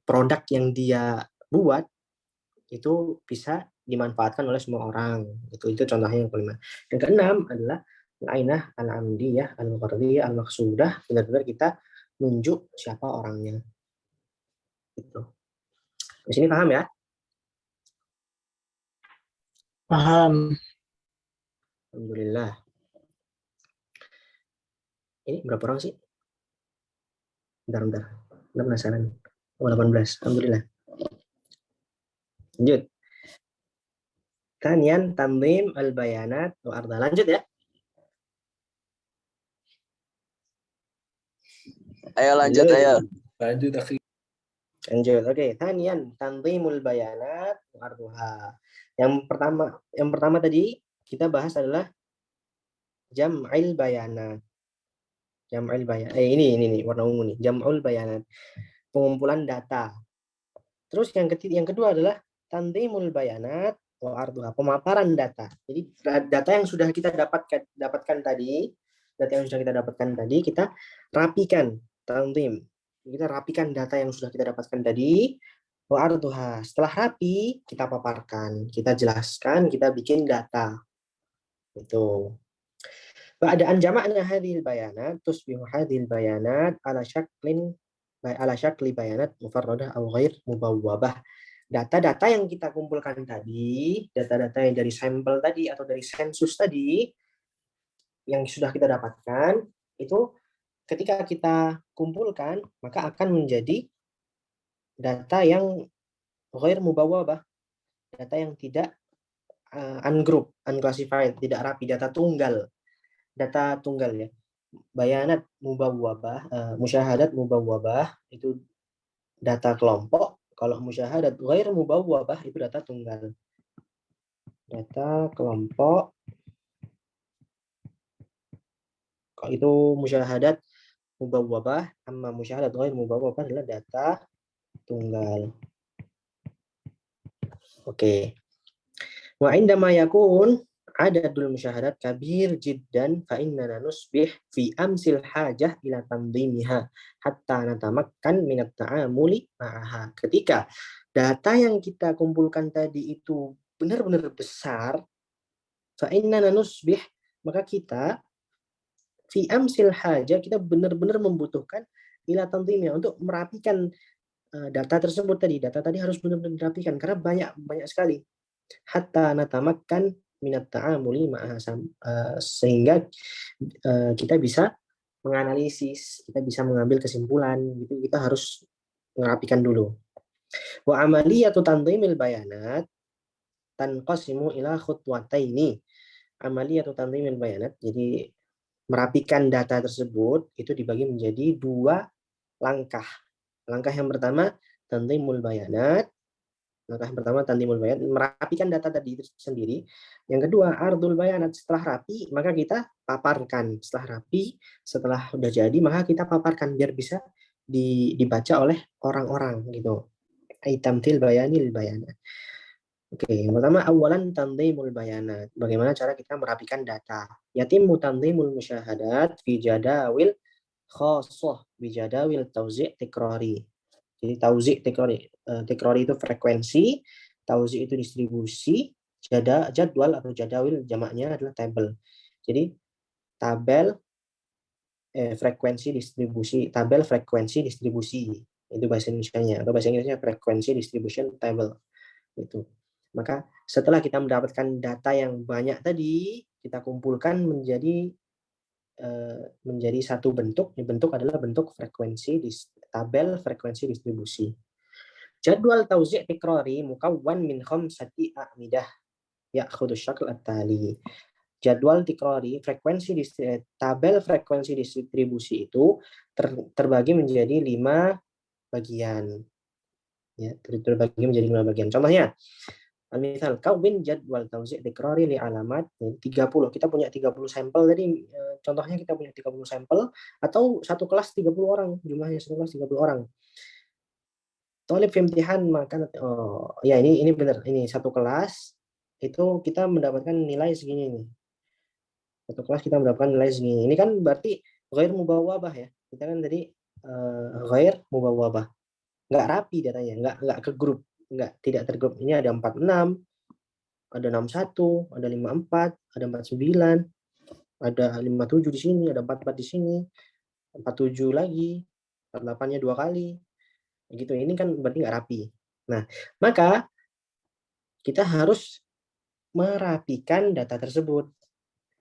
produk yang dia buat itu bisa dimanfaatkan oleh semua orang. Itu contohnya yang kelima. Yang keenam adalah al-ainah al-amdiyah al-qardiyah al-maqsudah, benar-benar kita nunjuk siapa orangnya. Gitu. Di sini paham ya? Paham. Alhamdulillah. Ini berapa orang sih? Bentar. Udah penasaran. 18. Alhamdulillah. Lanjut. Tanian tamim al-bayanat wa arda. Lanjut ya. Ayo lanjut, ayo. Lanjut, akhi. Lanjut. Oke, tanian tanzimul bayanat wa arduha. Yang pertama tadi kita bahas adalah jam'il bayanat. Jam'il bayanat. Ini warna ungu nih. Jam'ul bayanat. Pengumpulan data. Terus yang kedua adalah tanzimul bayanat wa arduha. Pemaparan data. Jadi data yang sudah kita dapatkan tadi, kita rapikan. Tanzim. Kita rapikan data yang sudah kita dapatkan tadi. Wa arduha. Setelah rapi, kita paparkan, kita jelaskan, kita bikin data. Itu. Ba'daan jama'na hadhil bayanat tusbihu hadhil bayanat ala syakli bayanat mufarradah aw ghair mubawwabah. Data-data yang kita kumpulkan tadi, data-data yang dari sampel tadi atau dari sensus tadi yang sudah kita dapatkan, itu ketika kita kumpulkan maka akan menjadi data yang ghair mubawwabah, data yang tidak ungroup, unclassified, tidak rapi, data tunggal ya. Bayanat mubawwabah, musyahadat mubawwabah itu data kelompok. Kalau musyahadat ghair mubawwabah itu data tunggal. Data kelompok. Kalau itu musyahadat mubawwabah, amma musyahadat ghair mubawwabah adalah data tunggal. Oke. Wa indama yakun adadul musyahadat kabir jiddan fa innana nusbih fi amsil hajah ila tanzimiha hatta natamakkan minat ta'amuli ma'aha. Ketika data yang kita kumpulkan tadi itu benar-benar besar, fa innana nusbih, maka kita fi amsil hajah, kita benar-benar membutuhkan ila tanzimiha, untuk merapikan data tersebut tadi. Data tadi harus benar-benar dirapikan karena banyak sekali. Hatta natamakkan minat ta'amuli ma'aha, sehingga kita bisa menganalisis, kita bisa mengambil kesimpulan gitu. Kita harus merapikan dulu. Wa amaliyatu tanzimil bayanat tanqasimu ila khutwataini. Amaliyatu tanzimil bayanat, jadi merapikan data tersebut itu dibagi menjadi 2 langkah. Langkah yang pertama tanzimul bayanat. Langkah yang pertama tanzimul bayanat, merapikan data tadi sendiri. Yang kedua ardul bayanat, setelah rapi maka kita paparkan. Setelah rapi, setelah udah jadi maka kita paparkan biar bisa dibaca oleh orang-orang gitu. Aitamtil bayanil bayanat. Oke, yang pertama awalan tanzimul bayanat. Bagaimana cara kita merapikan data? Yatimmu tanzimul musyahadat fi jadawil khassah bi jadawil tauzi' tikrari. Jadi tauzi' tikrari itu frekuensi, tauzi' itu distribusi, jadwal atau jadawil jamaknya adalah tabel. Jadi tabel frekuensi distribusi, tabel frekuensi distribusi. Itu bahasa Indonesianya, atau bahasa Inggrisnya frequency distribution table. Itu. Maka setelah kita mendapatkan data yang banyak tadi, kita kumpulkan menjadi satu bentuk. Bentuk adalah bentuk frekuensi tabel frekuensi distribusi. Jadwal tauzi' tikrari mukawwan min khamsati a'midah ya'khudhu syakl at-tali. Jadwal tikrari tabel frekuensi distribusi itu terbagi menjadi 5 bagian. Ya, terbagi menjadi 5 bagian. Contohnya, misal kawin jadwal tauzi' tikrari li alamat 30. Kita punya 30 sampel tadi. Contohnya kita punya 30 sampel atau satu kelas 30 orang, jumlahnya satu kelas 30 orang. Tolib imtihan maka ini benar. Ini satu kelas itu kita mendapatkan nilai segini nih. Satu kelas kita mendapatkan nilai segini. Ini kan berarti ghair mubawwabah ya. Kita kan tadi ghair mubawwabah. Enggak rapi datanya, enggak ke grup. Tidak tergrup. Ini ada 46, ada 61, ada 54, ada 49, ada 57 di sini, ada 44 di sini, 47 lagi, 48-nya 2 kali. Gitu. Ini kan berarti nggak rapi. Nah, maka kita harus merapikan data tersebut.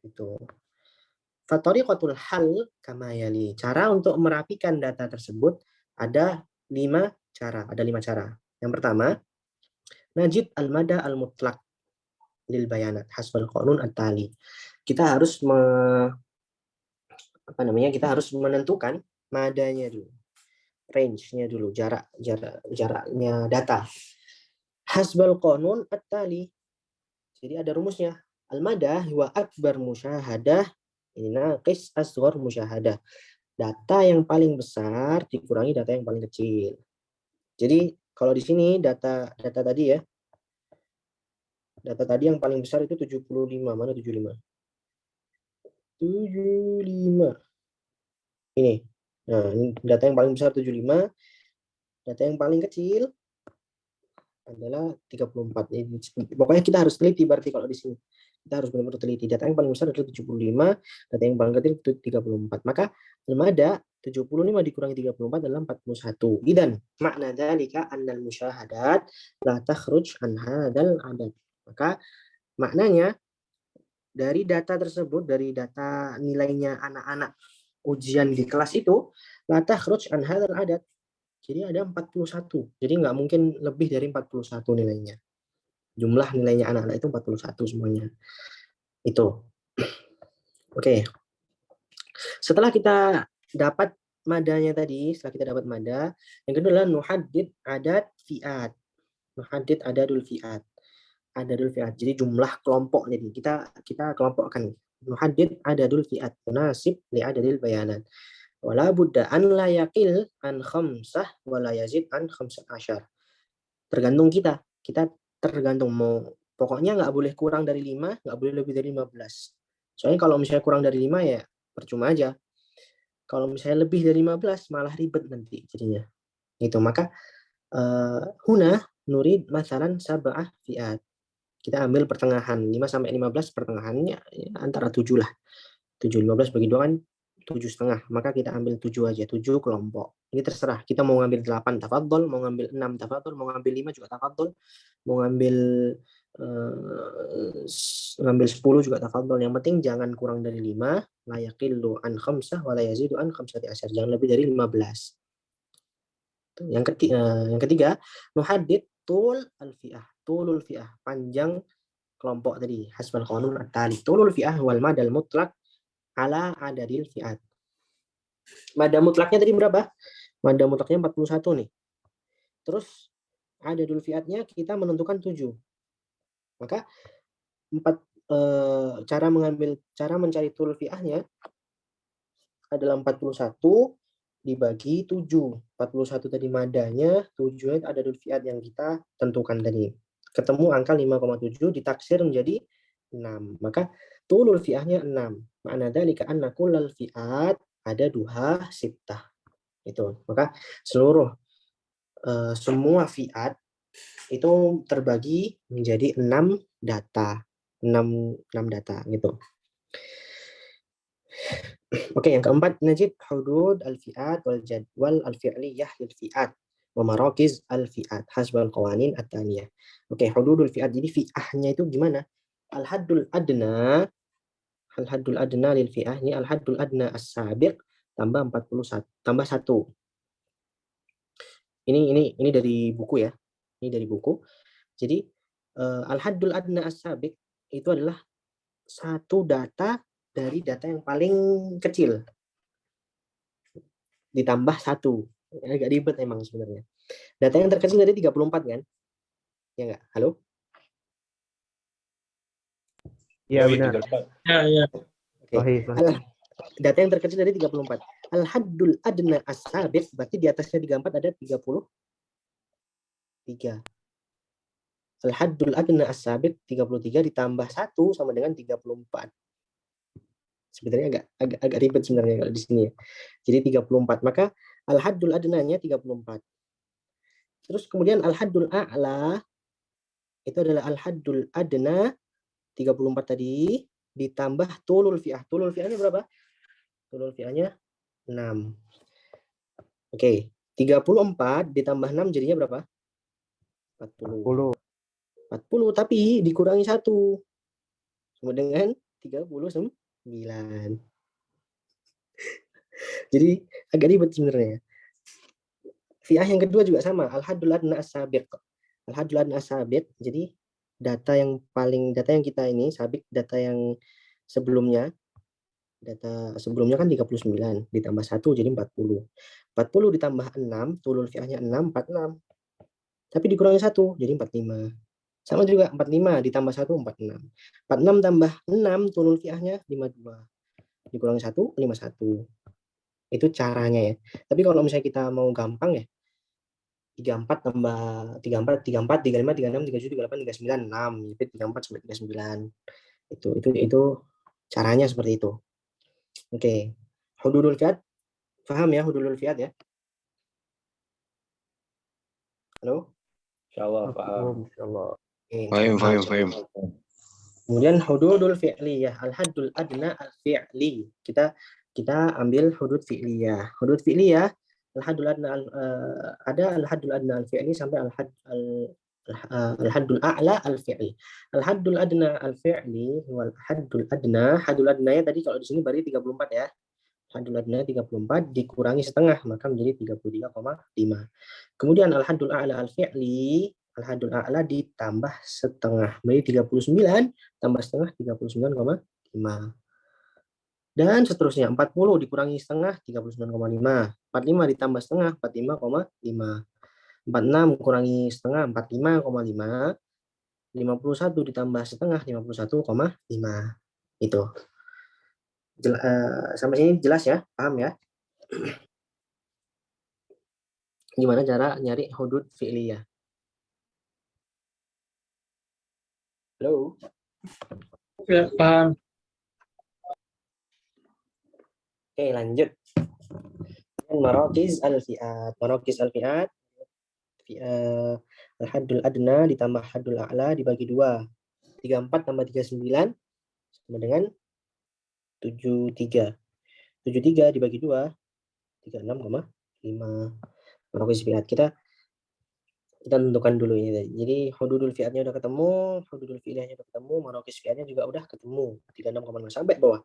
Itu. Fathoriqatul hal kama yali. Cara untuk merapikan data tersebut ada 5 cara. Ada 5 cara. Yang pertama, najid al-mada al-mutlaq lil bayanat hasbal qanun at-tali. Kita harus kita harus menentukan madanya dulu. Range-nya dulu, jaraknya data. Hasbal qanun at-tali. Jadi ada rumusnya. Al-mada huwa akbar musyahadah naqis asghar musyahadah. Data yang paling besar dikurangi data yang paling kecil. Jadi kalau di sini data tadi ya. Data tadi yang paling besar itu 75. Mana 75? 75. Ini. Nah, ini data yang paling besar 75. Data yang paling kecil adalah 34. Pokoknya kita harus teliti berarti kalau di sini. Kita harus benar-benar teliti. Data yang paling besar adalah 75, data yang paling kecil itu 34. Maka lemada 75 dikurangi 34 adalah 41. Idan makna dzalika annal musyahadat la takhruj an hadzal adad. Maka maknanya dari data tersebut, dari data nilainya anak-anak ujian di kelas itu, la takhruj an hadzal adad. Jadi ada 41. Jadi nggak mungkin lebih dari 41 nilainya. Jumlah nilainya anak-anak itu 41 semuanya. Itu. Oke. Setelah kita dapat madanya tadi, setelah kita dapat mada, yang kedua adalah nuhaddid adad fi'at. Nuhaddid adadul fi'at. Adadul fi'at. Jadi jumlah kelompok jadi kita kelompokkan. Nuhaddid adadul fi'at munasib li adadil bayanat. Wala budda an la yaqil an khamsah wala yazid an 15. Tergantung kita tergantung mau, pokoknya nggak boleh kurang dari 5, nggak boleh lebih dari 15. Soalnya kalau misalnya kurang dari 5 ya percuma aja. Kalau misalnya lebih dari 15 malah ribet nanti jadinya. Gitu. Maka huna nurid masalan sab'ah fi'at. Kita ambil pertengahan 5 sampai 15, pertengahannya ya, antara 7 lah. 7 15 bagi 2 kan 7,5. Maka kita ambil 7 aja, 7 kelompok. Ini terserah. Kita mau ngambil 8 tafadhol, mau ngambil 6 tafadhol, mau ngambil 5 juga tafadhol, mau ngambil 10 juga tafadhol. Yang penting jangan kurang dari 5, la yaqillu an khamsah wa la yazidu an 15. Jangan lebih dari 15. Yang ketiga, nuhaddid tul al-fi'ah. Tulul fi'ah, panjang kelompok tadi, hasbal qanun at-tali. Tulul fi'ah wal madal mutlaq ala adadil fi'at. Mada mutlaknya tadi berapa? Mada mutlaknya 41 nih. Terus adadul fi'atnya kita menentukan 7. Maka cara mencari tulul fi'ahnya adalah 41 dibagi 7. 41 tadi madanya, 7 adadul fi'at yang kita tentukan tadi. Ketemu angka 5,7 ditaksir menjadi 6. Maka tulul fi'ahnya 6. Makna dzalika anna kullal fi'at ada 2 sittah. Itu. Maka semua fi'at itu terbagi menjadi 6 data. 6 data gitu. Oke, yang keempat, najid hudud al-fi'at wal jadwal al-fi'liyah lil fi'at wa marakiz al-fi'at hasbal qawanin at-taniyah. Oke, hududul fi'at. Jadi fi'ahnya itu gimana? Al-haddul adna, al-haddul adna lil fi'ah ini al-haddul adna as-sabiq tambah 41 tambah 1. Ini dari buku ya. Ini dari buku. Jadi al-haddul adna as-sabiq itu adalah satu data dari data yang paling kecil ditambah 1. Agak ribet emang sebenarnya. Data yang terkecil dari 34 kan? Ya enggak? Halo? Iya benar. Ya, ya. Oke. Sahih, sahih. Data yang terkecil dari 34. Al-haddul adna as-sabiq berarti di atasnya 34 ada 33. Al-haddul adna as-sabiq 33 ditambah 1 sama dengan 34. Sebenarnya agak ribet sebenarnya kalau di sini ya. Jadi 34. Maka al-haddul adnanya 34. Terus kemudian al-haddul a'la itu adalah al-haddul adna 34 tadi ditambah tulul fi'ah. Tulul fi'ahnya berapa? Tulul fi'ahnya 6. Oke, 34 ditambah 6 jadinya berapa? 40. 40 tapi dikurangi 1 sama dengan 39. Jadi agak ribet sebenarnya. Fi'ah yang kedua juga sama, al-haddul adna as-sabiq. Al-haddul adna as-sabiq, jadi data yang kita ini sabik, data yang sebelumnya kan 39 ditambah 1 jadi 40. 40 ditambah 6, tulul fi'ahnya 6, 46. Tapi dikurangi 1 jadi 45. Sama juga 45 ditambah 1 46. 46 tambah 6 tulul fi'ahnya 52. Dikurangi 1 51. Itu caranya ya. Tapi kalau misalnya kita mau gampang ya 34 tambah 34 35 36 37 38 39 6. Jadi 34 sampai 39. Itu caranya seperti itu. Oke. Hududul fi'at. Paham ya hududul fi'at ya? Halo? Insyaallah paham. Insyaallah. Fahim. Kemudian hududul fi'liyah, al-haddul adna al-fi'li. Kita ambil hudud fi'liyah. Hudud fi'liyah al-haddul adna ada al-haddul adna al-fi'li sampai al-haddul a'la al-fi'li. Al-haddul adna al-fi'li wal haddul adna, haddul adnanya tadi kalau di sini berarti 34 ya. Haddul adna 34 dikurangi setengah maka menjadi 33,5. Kemudian al-haddul a'la al-fi'li, al-haddul a'la ditambah setengah menjadi 39 tambah setengah 39,5. Dan seterusnya 40 dikurangi setengah 39,5. 45 ditambah setengah 45,5. 46 kurangi setengah 45,5. 51 ditambah setengah 51,5. Itu. Sampai sini jelas ya? Paham ya? Gimana cara nyari hudud fi'liyah? Halo? Ya, paham. Oke, lanjut. Marakiz al-fi'at. Marakiz al-fi'at. Al-haddul adna ditambah haddul a'la dibagi 2. 34 tambah 39 sama dengan 73. 73 dibagi 2 36,5. Marakiz fi'at kita tentukan dulu ini. Jadi hududul fi'atnya udah ketemu, hududul fi'liyahnya udah ketemu, marakiz fi'atnya juga udah ketemu. 36,5 sampai bawah.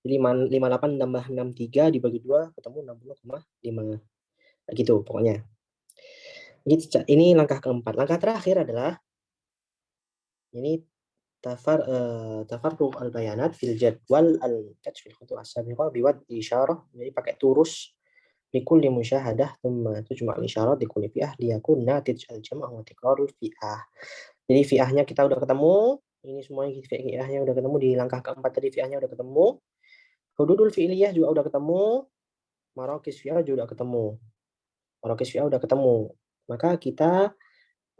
Jadi 58 tambah 63 dibagi 2 ketemu 60,5. Gitu pokoknya. Ini langkah keempat. Langkah terakhir adalah ini tafarruq al-bayanat fil jadwal al-catch fil khutu as-sabiqah biwad isyarah. Jadi pakai turus likulli musyahadah thumma tujma' al-isyarat likulli fi'ah liyakun natij al-jam' wa tikrarul fi'ah. Jadi fi'ahnya kita udah ketemu. Ini semuanya fi'ahnya udah ketemu di langkah keempat tadi fi'ahnya udah ketemu. Hududul fi'liyah juga udah ketemu. Marakiz fi'ah juga udah ketemu. Marakiz fi'ah udah ketemu. Maka kita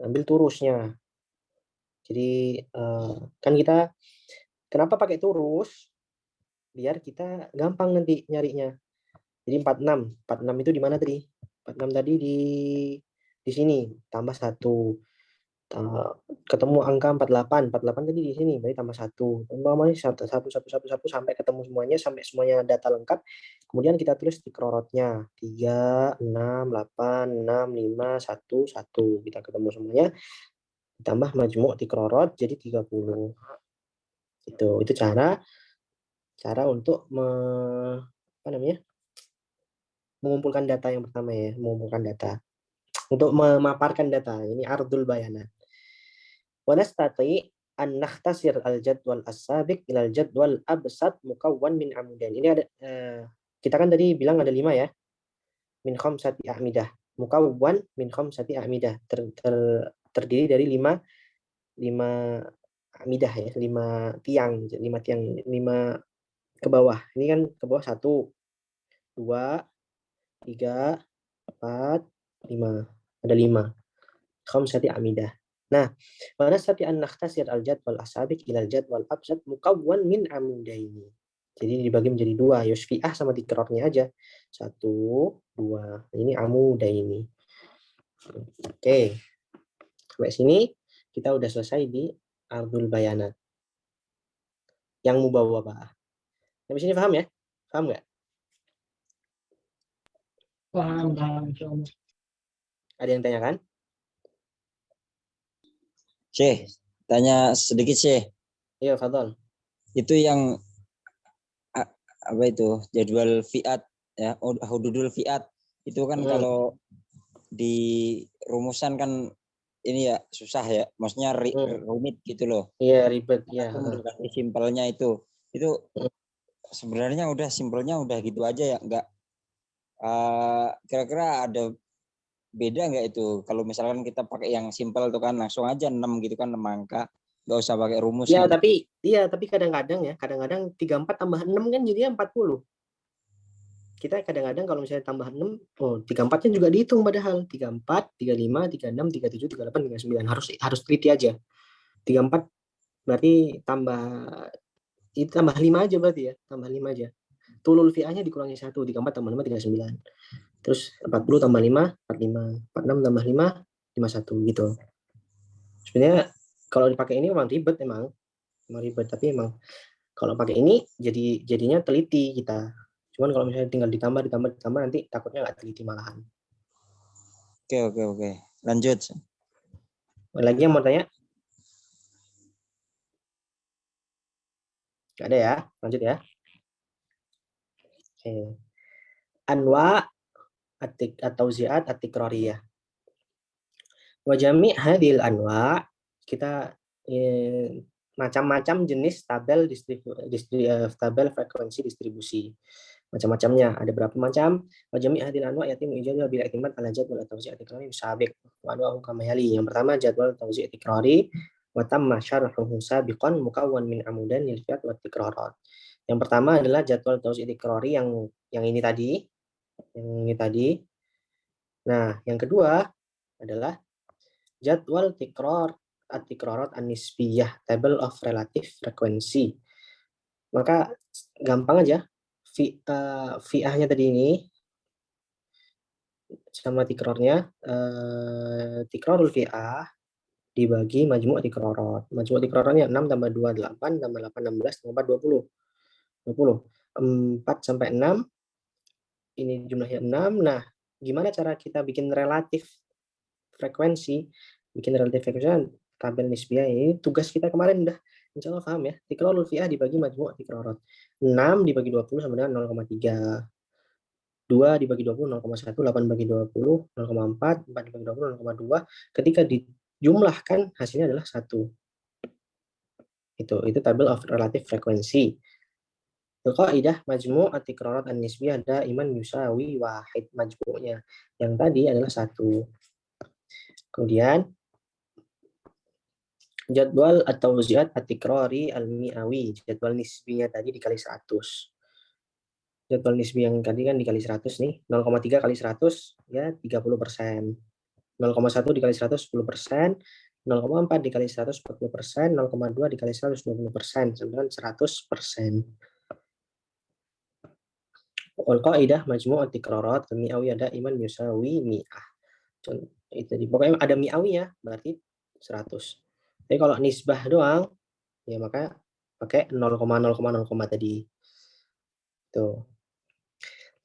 ambil turusnya. Jadi kan kita kenapa pakai turus? Biar kita gampang nanti nyarinya. Jadi 46. 46 itu di mana tadi? 46 tadi di sini tambah 1. ketemu angka 48 tadi di sini, berarti tambah 1. Umpamanya 1 sampai ketemu semuanya, sampai semuanya data lengkap. Kemudian kita tulis tikrorotnya 3, 6, 8, 6, 5, 1, 1. Kita ketemu semuanya, ditambah majmu' tikrorot jadi 30. Itu cara untuk mengumpulkan data yang pertama ya, mengumpulkan data. Untuk memaparkan data, ini ardul bayanat. Wa nastati an nakhtasir al-jadwal as-sabiq ila al-jadwal absat mukawwan min amudain. Ini ada kita kan tadi bilang ada 5 ya. Min khamsati a'midah. Mukawwan min khamsati a'midah. Terdiri dari 5 a'midah ya, 5 tiang, 5 ke bawah. Ini kan ke bawah 1, 2, 3, 4, 5. Ada 5. Khamsati a'midah. Nah, pada saat an nakhtasir al-jadwal as-sabiq ila al-jadwal absat mukawwan min amudaini. Jadi dibagi menjadi 2, yusfi'ah sama tikrornya aja. 1, 2. Ini amudaini. Oke. Sampai sini kita udah selesai di ardul bayanat. Yang mau bawa apa? Sampai sini paham ya? Paham nggak? Paham, insyaallah. Ada yang tanyakan? Syekh, tanya sedikit Syekh. Iya, Fadhol. Itu yang apa itu? Jadwal fiat ya, hududul fiat. Itu kan kalau di rumusan kan ini ya susah ya. Maksudnya rumit gitu loh. Iya, ribet ya. Mendekati simpelnya itu. Itu sebenarnya udah simpelnya udah gitu aja ya, enggak kira-kira ada beda nggak itu kalau misalkan kita pakai yang simpel tuh kan langsung aja 6 gitu kan, 6 angka, nggak usah pakai rumus ya gitu. tapi kadang-kadang 34 tambah 6 kan jadinya 40. Kita kadang-kadang kalau misalnya tambah 6, 34-nya juga dihitung padahal 34, 35, 36, 37, 38, 39 harus teliti aja. 34 berarti itu tambah 5 aja berarti ya, tambah 5 aja. Tulul fi'ahnya dikurangi 1, 34 tambah 5 39. Terus 40 tambah 5, 45. 46 tambah 5, 51 gitu. Sebenarnya kalau dipakai ini memang ribet tapi emang kalau pakai ini jadinya teliti kita. Cuman kalau misalnya tinggal ditambah nanti takutnya nggak teliti malahan. Oke. Lanjut. Lagi yang mau tanya? Nggak ada ya? Lanjut ya. Oke. Anwa at-tauzi'at at-tikrariyah. Wa jami' hadhil anwa, kita macam-macam jenis tabel tabel frekuensi distribusi. Macam-macamnya, ada berapa macam? Wa jami' hadhil anwa yatim ijazah bil i'timad ala jadwal at-tauzi' at-tikrari sabiq. Wa anwa'u kama yali. Yang pertama jadwal tauzi' at-tikrari wa tamma syarhuhu sabiqan mukawwan min amudan lil fi'at wa tikrarat. Yang pertama adalah jadwal tauzi' at-tikrari yang ini tadi. Nah, yang kedua adalah jadwal tikrarat an-nisbiyah, table of relative frequency. Maka gampang aja, fi'ahnya tadi ini sama tikrornya, tikrorul fi'ah dibagi majmu' tikrarat. Majmu' tikraratnya 6 tambah 2 8 tambah 8 16 tambah 4 20. 4 sampai 6 ini jumlahnya 6. Nah, gimana cara kita bikin relatif frekuensi? Bikin relatif frekuensi tabel nisbiyah ini tugas kita kemarin udah insya Allah paham ya. Tikrarul fi'ah dibagi majmu' tikrarat. 6 dibagi 20 sama dengan 0,3. 2 dibagi 20 0,1, 8 bagi 20 0,4, 4 dibagi 20 0,2. Ketika dijumlahkan hasilnya adalah 1. Itu table of relative frequency. Qaidah majmu' at-tikrarat an-nisbiyah daiman yusawi wahid, majmu'nya yang tadi adalah 1. Kemudian jadwal at-tawzi'at at-tikrari al-mi'awi, jadwal nisbinya tadi dikali 100. Jadwal nisbi yang tadi kan dikali 100 nih, 0,3 kali 100 ya 30%. 0,1 dikali 100 10%, 0,4 dikali 100 40%, 0,2 dikali 100 20%, sama dengan 100%. Wal qaidah majmu' at-tikrarat al-mi'awi ada iman yusawi mi'ah. Itu pokoknya ada mi'awi ya, berarti 100. Tapi kalau nisbah doang, ya maka pakai 0,0,0 tadi. Tuh.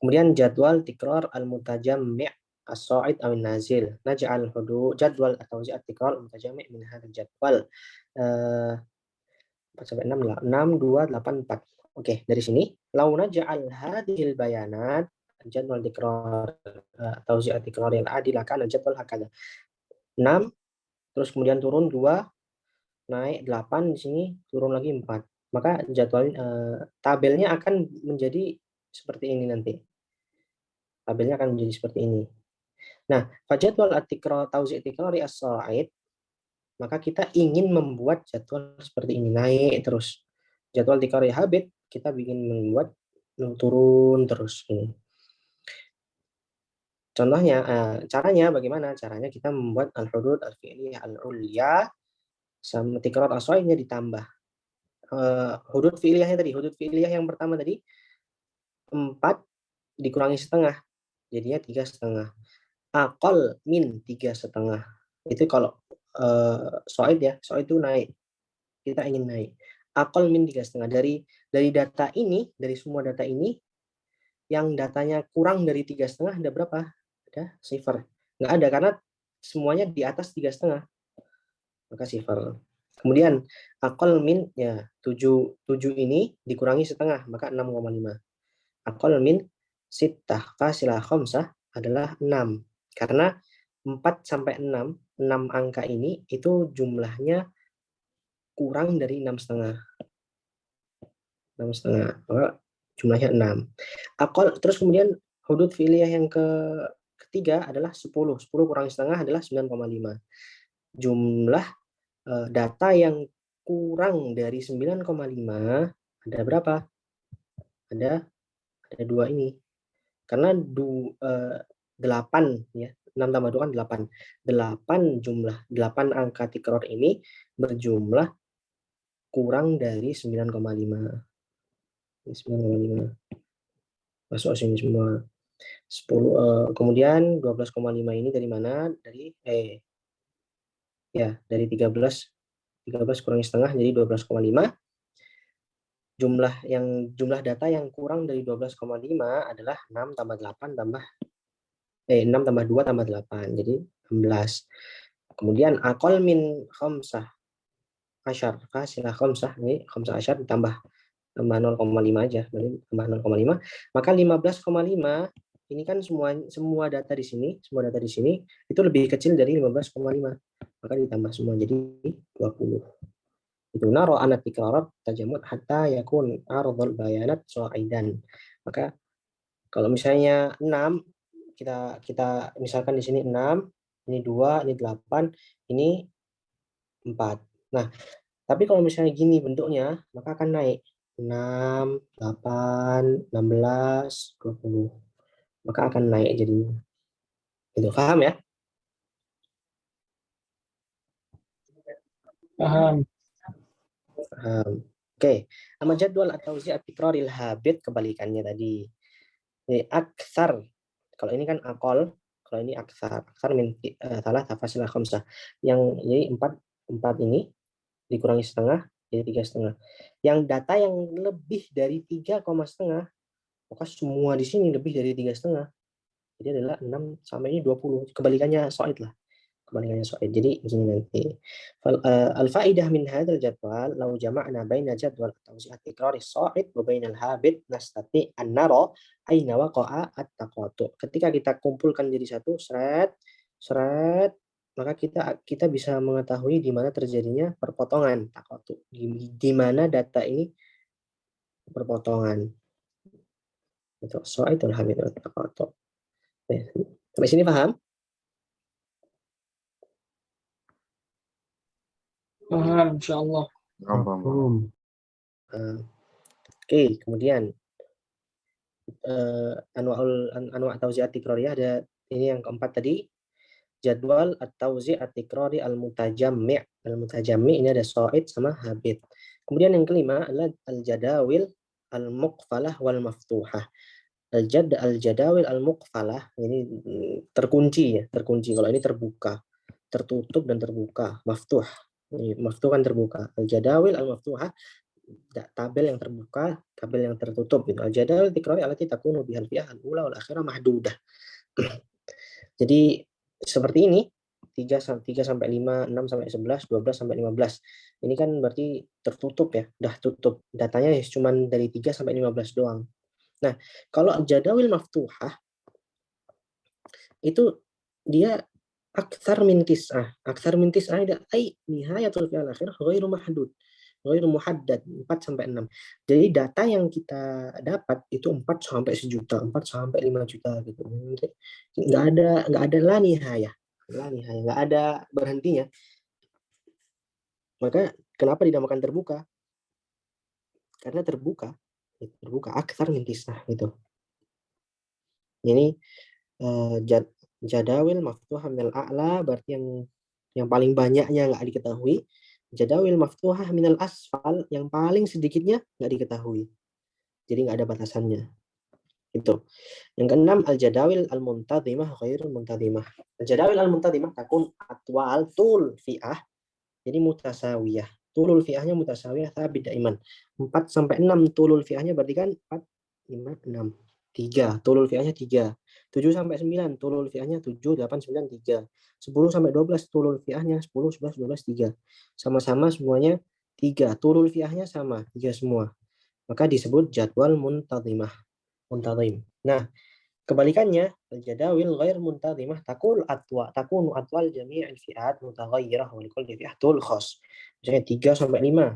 Kemudian jadwal tikrar al-mutajammi' as-sa'id aw nazil. Naj'al hudud jadwal atau tikrar al-mutajammi' min hadzal jadwal. 4 sampai 6 lah. 6 2 8 4. Oke, dari sini lau naj'al hadhil bayanat jadwal tikrar atau tikrar al-adil akan jadwal hakada. 6 terus kemudian turun 2 naik 8 di sini turun lagi 4. Maka jadwal tabelnya akan menjadi seperti ini nanti. Tabelnya akan menjadi seperti ini. Nah, fajadwal at-tikrar tauzi' tikrari as-sa'id, maka kita ingin membuat jadwal seperti ini, naik terus. Jadwal tikrari habit kita ingin membuat turun terus ini. Contohnya, caranya bagaimana? Caranya kita membuat al-hudud al-fi'liyah al-ulya sama tikrar as-sa'idnya ditambah. Hudud fi'liyahnya tadi, hudud fi'liyah yang pertama tadi 4 dikurangi setengah, jadinya 3,5. Aqal min 3,5. Itu kalau soid ya, soid itu naik. Kita ingin naik. Aqal min 3,5. Dari data ini, dari semua data ini, yang datanya kurang dari 3,5 ada berapa? Ada sifar. Nggak ada karena semuanya di atas 3,5. Maka sifar. Kemudian aqal min ya 7 ini dikurangi setengah, maka 6,5. Aqal min sittah fasilah khamsah adalah 6. Karena 4 sampai 6 angka ini itu jumlahnya kurang dari 6,5. 6,5. Maka jumlahnya 6. Aqal terus kemudian hudud fi'liyah yang ketiga adalah 10. 10 kurang setengah adalah 9,5. Jumlah data yang kurang dari 9,5 ada berapa? Ada 2 ini. Karena 8 ya, 6 tambah 2 kan 8. 8 jumlah 8 angka tikror ini berjumlah kurang dari 9,5. 9,5. Masuk sini semua. 10 kemudian 12,5 ini dari mana? Dari dari 13 kurangi setengah jadi 12,5. Jumlah data yang kurang dari 12,5 adalah 6 tambah 8 tambah 6 tambah 2 tambah 8 jadi 16. Kemudian aqal min khamsah asyar fasilah khamsah ini khamsah asyar tambah 0,5 aja berarti tambah 0,5 maka 15,5 ini kan semua data di sini itu lebih kecil dari 15,5 maka ditambah semua jadi 20. Itu naro anat tikrarat tajamud hatta yakun ardhul bayanat sa'idan. Maka kalau misalnya 6 kita misalkan di sini 6, ini 2, ini 8, ini 4. Nah, tapi kalau misalnya gini bentuknya, maka akan naik 6, 8, 16, 20. Maka akan naik jadinya. Itu paham ya? Paham. Oke, Ama jadwal atau at-tikraril habit kebalikannya tadi. Ini aksar. Kalau ini kan akol, kalau ini aksar min salah tafasilah khamsah. Yang jadi 4 ini dikurangi setengah jadi 3,5. Yang data yang lebih dari 3,5, maka semua di sini lebih dari 3,5. Jadi adalah 6 sampai ini 20. Kebalikannya soid lah. Jadi begini nanti. Al-faidah min hadzal jadwal law jama'na baina jadwal tawzi'at tikrar as-sa'id wa bainal habit nastati an nara aina waqa'a at-taqatu. Ketika kita kumpulkan jadi satu seret maka kita bisa mengetahui di mana terjadinya perpotongan taqatu. Di mana data ini berpotongan. Itu sa'idul habit wa taqatu. Sampai sini paham? Paham, insyaallah. Oke, kemudian anwa' tauzi'at tikrariyah ada ini yang keempat tadi. Jadwal at-tauzi'at tikrari al-mutajammi'. Al-mutajammi' ini ada so'id sama habit. Kemudian yang kelima adalah al-jadawil al-muqfalah wal maftuhah. Al-jadawil al-muqfalah ini terkunci ya, terkunci. Kalau ini terbuka. tertutup dan terbuka, maftuh. Ini maftuh kan terbuka. Al-jadawil al-maftuhah, tabel yang terbuka, tabel yang tertutup gitu. Al-jadawil tikrari allati takunu bihal fi'ah al-ula wal akhirah mahdudah. Jadi seperti ini 3 sampai 5, 6 sampai 11, 12 sampai 15. Ini kan berarti tertutup ya, udah tutup. Datanya ya cuma dari 3 sampai 15 doang. Nah, kalau jadawil maftuhah itu dia aktsar min tis'ah. Aktsar min tis'ah ada ai nihayatul fi'il akhir ghairu mahdud. Ghairu muhaddad 4 sampai 6. Jadi data yang kita dapat itu 4 sampai 1 juta, 4 sampai 5 juta gitu. Enggak ada la nihayah. La nihayah, enggak ada berhentinya. Maka kenapa dinamakan terbuka? Karena terbuka aktsar min tis'ah gitu. Ini jadawil maftuhah minal a'la berarti yang paling banyaknya nggak diketahui. Jadawil maftuhah minal asfal yang paling sedikitnya nggak diketahui. Jadi nggak ada batasannya. Itu. Yang keenam al-jadawil al-muntazimah ghairul muntazimah. Al-jadawil al-muntazimah takun atwal tul fi'ah. Jadi mutasawiyah. Tulul fi'ahnya mutasawiyah thabit daiman. 4 sampai 6 tulul fi'ahnya berarti kan 4 5 6. 3, tulul fi'ahnya 3. 7 sampai 9, tulul fi'ahnya 7, 8, 9, 3. 10 sampai 12, tulul fi'ahnya 10, 11, 12, 3. Sama-sama semuanya 3. Tulul fi'ahnya sama, 3 semua. Maka disebut jadwal muntazimah. Nah, kebalikannya, al-jadawil ghair muntazimah takunu atwal jami'il fi'at mutaghayyirah wa likulli fi'atul khas. Misalnya 3 sampai 5.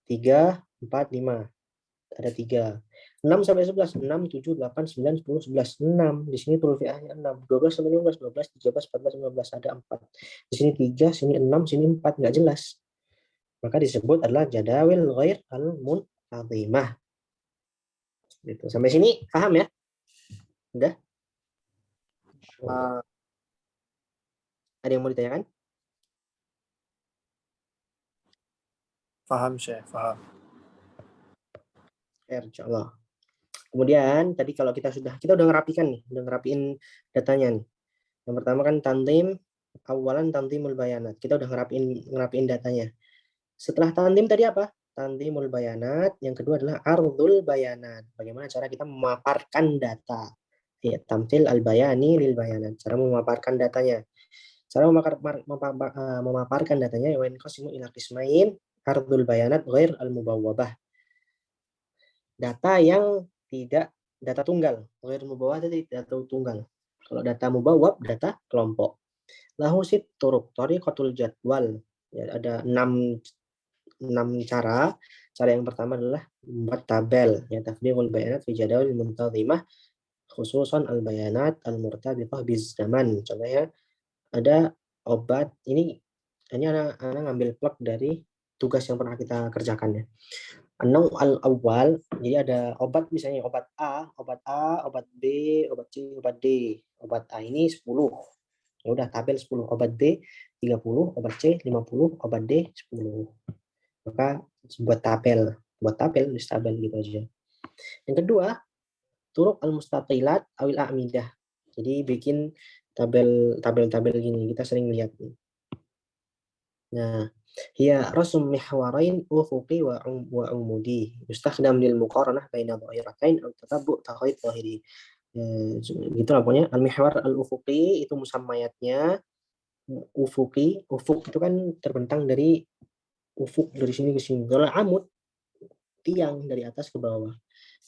3, 4, 5. Ada 3. 6 sampai 11, 6, 7, 8, 9, 10, 11, 6. Di sini tulul fi'ahnya 6. 12 sampai 15, 12, 13, 14, 15, ada 4. Di sini 3, sini 6, sini 4, enggak jelas. Maka disebut adalah jadawil ghair al-muntazimah. Gitu. Sampai sini paham ya? Udah? Ada yang mau ditanyakan? Paham, Syekh, paham. Insyaallah. Kemudian tadi kalau kita udah ngerapiin datanya nih. Yang pertama kan awalan tanzimul bayanat. Kita udah ngerapiin datanya. Setelah tanzim tadi apa? Tanzimul bayanat. Yang kedua adalah ardul bayanat. Bagaimana cara kita memaparkan data? Ya, tamthil al-bayani lil bayanat. Cara memaparkan datanya. Cara memaparkan datanya wa inqasimu ila qismain ardul bayanat ghair al-mubawwabah. Data yang tidak data tunggal, ghair mubawwabah tadi data tunggal. Kalau data mubawwab data kelompok. Lahu sit turuq tariqatul jadwal. Ya, ada 6 cara. Cara yang pertama adalah membuat tabel, ya tafriqul bayanat fi jadawal muntazimah khususan al-bayanat al-murtabithah biz zaman. Contohnya ada obat ini anak ngambil plot dari tugas yang pernah kita kerjakan ya. Al-awwal, jadi ada obat misalnya obat A, obat B, obat C, obat D. Obat A ini 10. Ya udah tabel 10, obat B 30, obat C 50, obat D 10. Maka buat tabel nulis tabel gitu aja. Yang kedua, turuq al-mustatilat awil a'midah. Jadi bikin tabel gini, kita sering lihat. Nah, hiya rasm mihwarain ufuqi wa umudi yustakhdam lil muqaranah baina dhairatain aw tatabbu' taghayur dhahiri. Gitu lah pokoknya al-mihwar al-ufuqi itu musammayatnya ufuk itu kan terbentang dari ufuk dari sini ke sini. Kalau amud tiang dari atas ke bawah.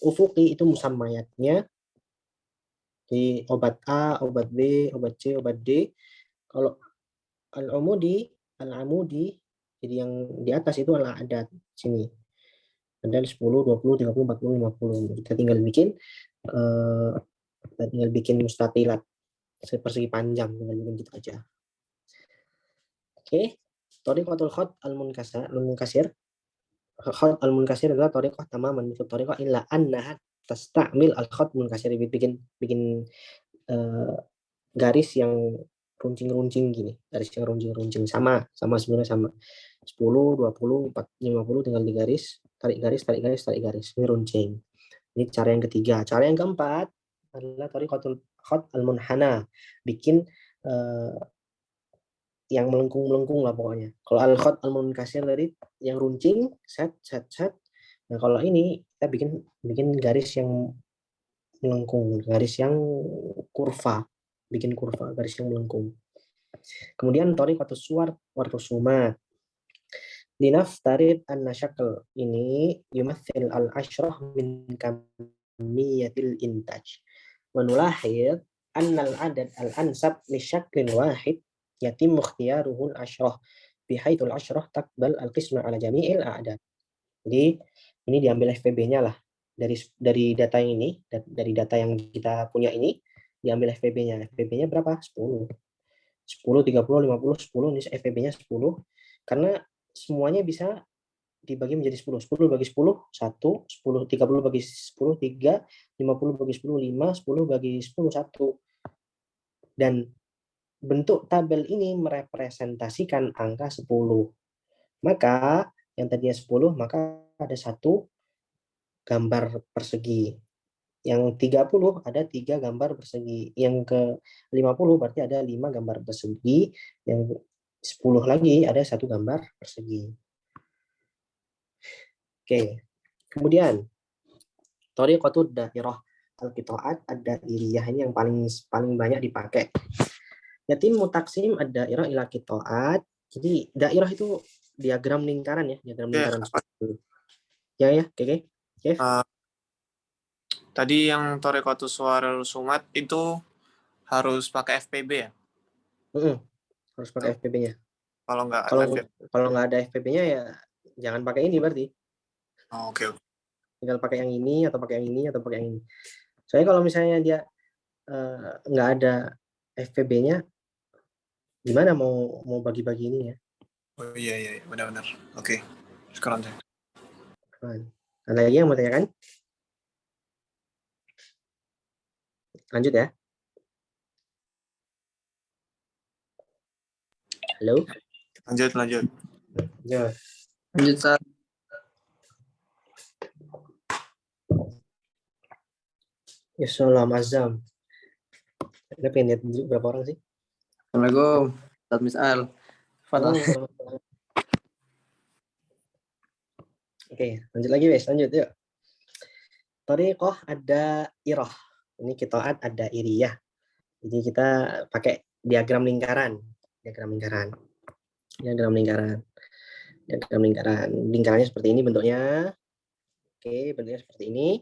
Ufuqi itu musammayatnya di obat A, obat B, obat C, obat D. Kalau al-amudi jadi yang di atas itu adalah adat sini. Ada 10, 20, 30, 40, 50. Kita tinggal bikin mustatilat persegi panjang, tinggal bikin gitu aja. Oke. Thariqatul khat al-munkasir. Khat al-munkasir adalah thariqah tamaman itu thariqah illa annaha tastamil al-khat munkasir, bikin garis yang runcing-runcing gini, garis yang runcing-runcing sama sebenarnya sama 10, 20, 50 tinggal digaris, tarik garis, ini runcing. Ini cara yang ketiga. Cara yang keempat adalah thariqatul khat al-munhana, bikin yang melengkung-melengkung lah pokoknya. Kalau al-khat al-munkasir tadi yang runcing, set. Nah, kalau ini kita bikin garis yang melengkung, garis yang kurva, garis yang melengkung. Kemudian tariqatus suwar war rusumat. Linaftarid anna syakl ini yumathil al-ashrah min kamiyatil intaj. Wa nulahid anna al-adad al-ansab li syaklin wahid yatim ikhtiyaruhu al-ashrah bihaitsul ashrah takbal al-qisma ala jami'il a'dad. Jadi ini diambil FPB-nya lah dari data ini, dari data yang kita punya ini diambil FPB-nya. FPB-nya berapa? 10. 10, 30, 50, 10, ini FPB-nya 10. Karena semuanya bisa dibagi menjadi 10. 10 bagi 10, 1. 10, 30 bagi 10, 3. 50 bagi 10, 5. 10 bagi 10, 1. Dan bentuk tabel ini merepresentasikan angka 10. Maka yang tadinya 10, maka ada satu gambar persegi. Yang 30 ada 3 gambar persegi. Yang ke 50 berarti ada 5 gambar persegi. Yang 10 lagi ada 1 gambar persegi. Oke. Kemudian thariqatud dairah al-qita'at ad-dairiyah ini yang paling banyak dipakai. Yatim mutaksim ad-dairah ila qita'at. Jadi dairah itu diagram lingkaran ya, diagram lingkaran. Ya, oke. Tadi yang thariqatus suwar rusumat itu harus pakai FPB ya? Harus pakai FPB-nya. Kalau nggak ada FPB-nya ya jangan pakai ini berarti. Oh, oke. Tinggal pakai yang ini atau pakai yang ini atau pakai yang ini. Soalnya kalau misalnya dia nggak ada FPB-nya, gimana mau bagi-bagi ini ya? Oh iya, benar-benar. Oke. Sekarang saya. Ada lagi yang mau tanyakan? Lanjut ya. Halo? Lanjut. Ya. Lanjut, Ustaz. Ya salam azam. Kita pengen lihat berapa orang sih? Assalamualaikum, Ustaz Misal. Fadal. Oke, lanjut lagi wes, lanjut yuk. Thariqah ada irah. Ini qita'at ada iriyah. Jadi kita pakai diagram lingkaran. Lingkarannya seperti ini bentuknya. Oke, bentuknya seperti ini.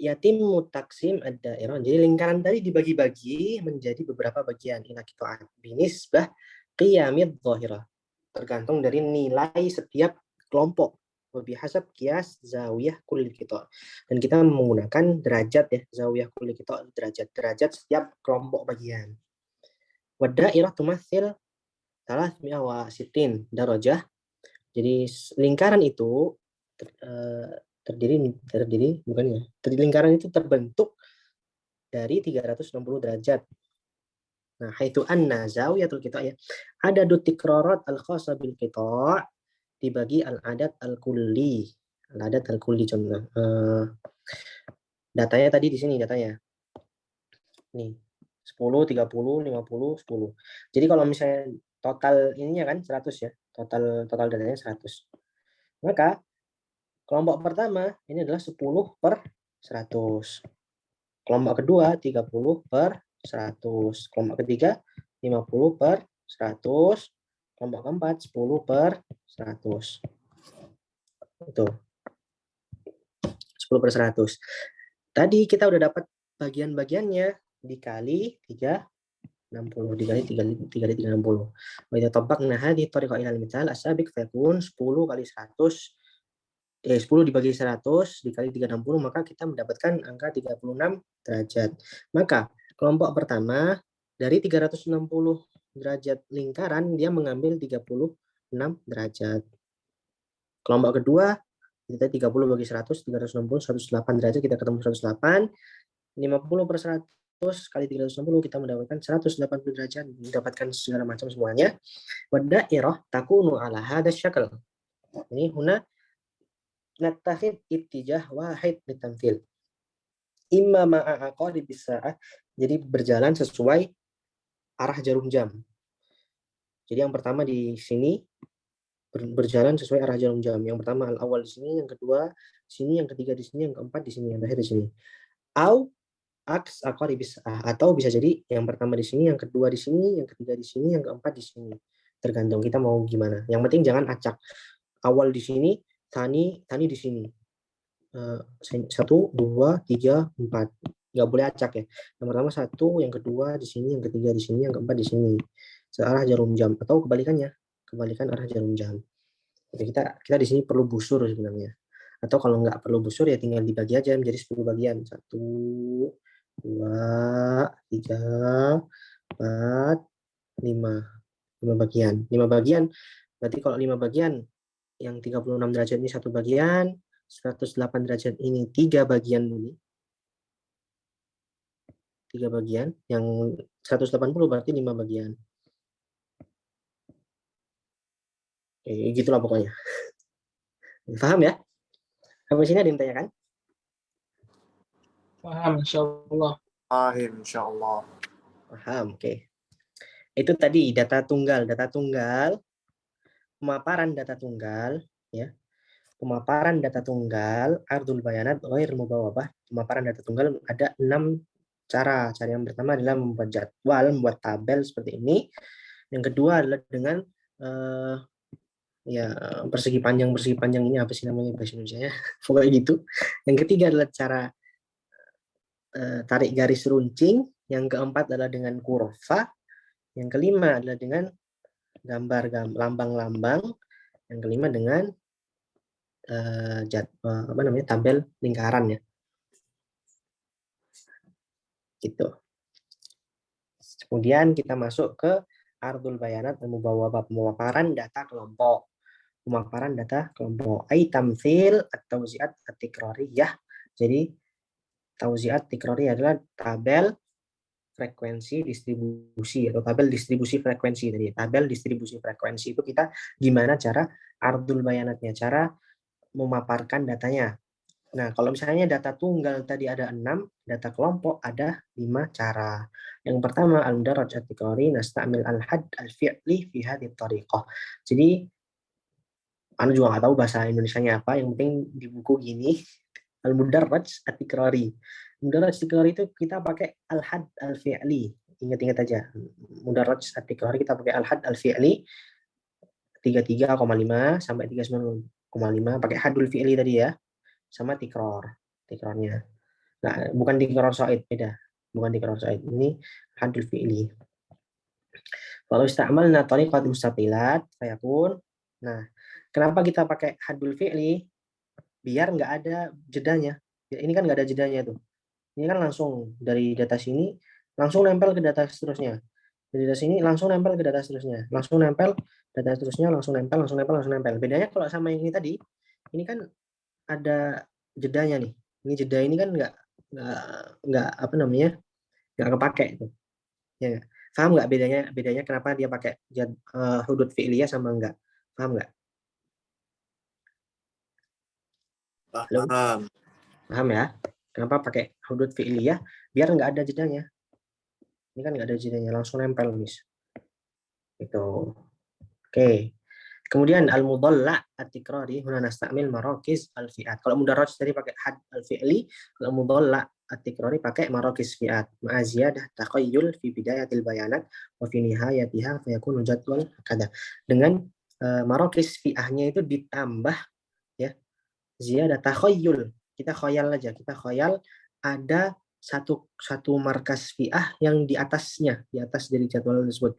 Yatim mutaksim ad-dairah. Jadi lingkaran tadi dibagi-bagi menjadi beberapa bagian. Ila qita'at binisbah qiyamid dhahirah. Tergantung dari nilai setiap kelompok. Bihasab qiyas zawiyah kulli qita'. Dan kita menggunakan derajat ya, zawiyah kulli qita', derajat setiap kelompok bagian. Wa dairah tumathil 360 darajah. Jadi lingkaran itu lingkaran itu terbentuk dari 360 derajat. Nah, haitsu anna zawiyatul qita' ya, adadut tikrarat al-khassa bil qita' dibagi al-adat al-kulli. Al-adat al-kulli contoh. Datanya tadi di sini datanya. Nih, 10, 30, 50, 10. Jadi kalau misalnya total ininya kan 100 ya. Total datanya 100. Maka kelompok pertama ini adalah 10 per 100. Kelompok kedua 30 per 100. Kelompok ketiga 50 per 100. Kelompok keempat 10 per 100. Itu. 10 per 100. Tadi kita udah dapat bagian-bagiannya dikali 360. Dikali 360. Wa idza tabaqna hadhihi tariqah ila al-mithal as-sabiq fayakun 10 kali 100 10 dibagi 100 dikali 360 maka kita mendapatkan angka 36 derajat. Maka kelompok pertama dari 360 derajat lingkaran dia mengambil 36 derajat. Kelompok kedua kita 30 bagi 100 360 108 derajat, kita ketemu 108. 50 per 100 kali 360 kita mendapatkan 180 derajat, mendapatkan segala macam semuanya. Wa dairah takunu ala hadha syakl. Ini huna nattakhid ittijah wahid litamthil. Imma ma'a aqarib bisa'ah, jadi berjalan sesuai arah jarum jam. Jadi yang pertama di sini berjalan sesuai arah jarum jam. Yang pertama al-awal di sini, yang kedua di sini, yang ketiga di sini, yang keempat di sini, yang terakhir di sini. Au aks aqribis atau bisa jadi yang pertama di sini, yang kedua di sini, yang ketiga di sini, yang keempat di sini. Tergantung kita mau gimana. Yang penting jangan acak. Awal di sini, tani di sini. 1, 2, 3, 4. Nggak boleh acak ya. Yang pertama 1, yang kedua di sini, yang ketiga di sini, yang keempat di sini. Searah jarum jam atau kebalikannya. Kebalikan arah jarum jam. Jadi kita di sini perlu busur sebenarnya. Atau kalau nggak perlu busur ya tinggal dibagi aja menjadi 10 bagian. 1, 2, 3, 4, 5. 5 bagian. 5 bagian. Berarti kalau 5 bagian yang 36 derajat ini 1 bagian, 108 derajat ini 3 bagian dulu. 3 bagian, yang 180 berarti 5 bagian. Gitulah pokoknya. Paham ya? Sampai sini ada yang tanyakan? Paham, insyaallah. Paham, insyaallah. Paham, oke. Itu tadi data tunggal, pemaparan data tunggal, ya. Pemaparan data tunggal, ardul bayanat, ghair mubawabah. Pemaparan data tunggal ada 6 cara. Cara yang pertama adalah membuat jadwal, membuat tabel seperti ini. Yang kedua adalah dengan persegi panjang ini apa sih namanya bahasa Indonesia-nya? Pokoknya gitu. Yang ketiga adalah cara tarik garis runcing. Yang keempat adalah dengan kurva. Yang kelima adalah dengan gambar lambang-lambang. Yang kelima dengan tabel lingkaran ya. Gitu. Kemudian kita masuk ke ardul bayanat mubawabah, pemaparan data kelompok. Pemaparan data kelompok. Ai tamtsil at-tauzi'at at-tikrariyah. Jadi tauzi'at tikrariyah adalah tabel frekuensi distribusi atau tabel distribusi frekuensi tadi. Tabel distribusi frekuensi itu kita gimana cara ardul bayanatnya, cara memaparkan datanya. Nah, kalau misalnya data tunggal tadi ada 6, data kelompok ada 5 cara. Yang pertama al-mudarraj at-tikrari nasta'mil al-hadd al-fi'li fi hadhihi tariqah. Jadi Anda juga nggak tahu bahasa Indonesianya apa, yang penting di buku gini, al-mudarraj at-tikrari. Mudarraj at-tikrari itu kita pakai al-hadd al-fi'li. Ingat-ingat aja. Mudarraj at-tikrari kita pakai al-hadd al-fi'li 33,5 sampai 39,5 pakai hadul fi'li tadi ya. Sama tikrornya. Nah, bukan tikror so'id, beda. Bukan tikror so'id. Ini hadul fi'li. Kalau ista'malna tariqat mustaqilat, fayakun. Nah, kenapa kita pakai hadul fi'li? Biar nggak ada jedanya. Ini kan nggak ada jedanya tuh. Ini kan langsung dari data sini, langsung nempel ke data seterusnya. Dari data sini, langsung nempel ke data seterusnya. Langsung nempel, data seterusnya, langsung nempel. Bedanya kalau sama yang ini tadi, ini kan ada jedanya nih. Ini jeda ini kan nggak nggak kepake itu. Ya, paham nggak bedanya kenapa dia pakai hudud fi'liyah sama enggak? Paham nggak? Paham. Paham ya? Kenapa pakai hudud fi'liyah? Biar nggak ada jedanya. Ini kan nggak ada jedanya, langsung nempel, Miss. Itu. Oke. Kemudian al-mudalla at-tikrari huna nasta'mil marakiz al-fi'at. Kalau mudarraj tadi pakai had al-fi'li, kalau mudalla at-tikrari pakai marakiz fi'at. Ma'a ziyadah taqayyul fi bidayatil bayanat wa fi nihayatiha fayakunu jadwal kada. Dengan marakiz fi'ahnya itu ditambah ya. Ziyadah taqayyul. Kita khayal aja, kita khayal ada satu markas fi'ah yang di atasnya, di atas dari jadwal tersebut.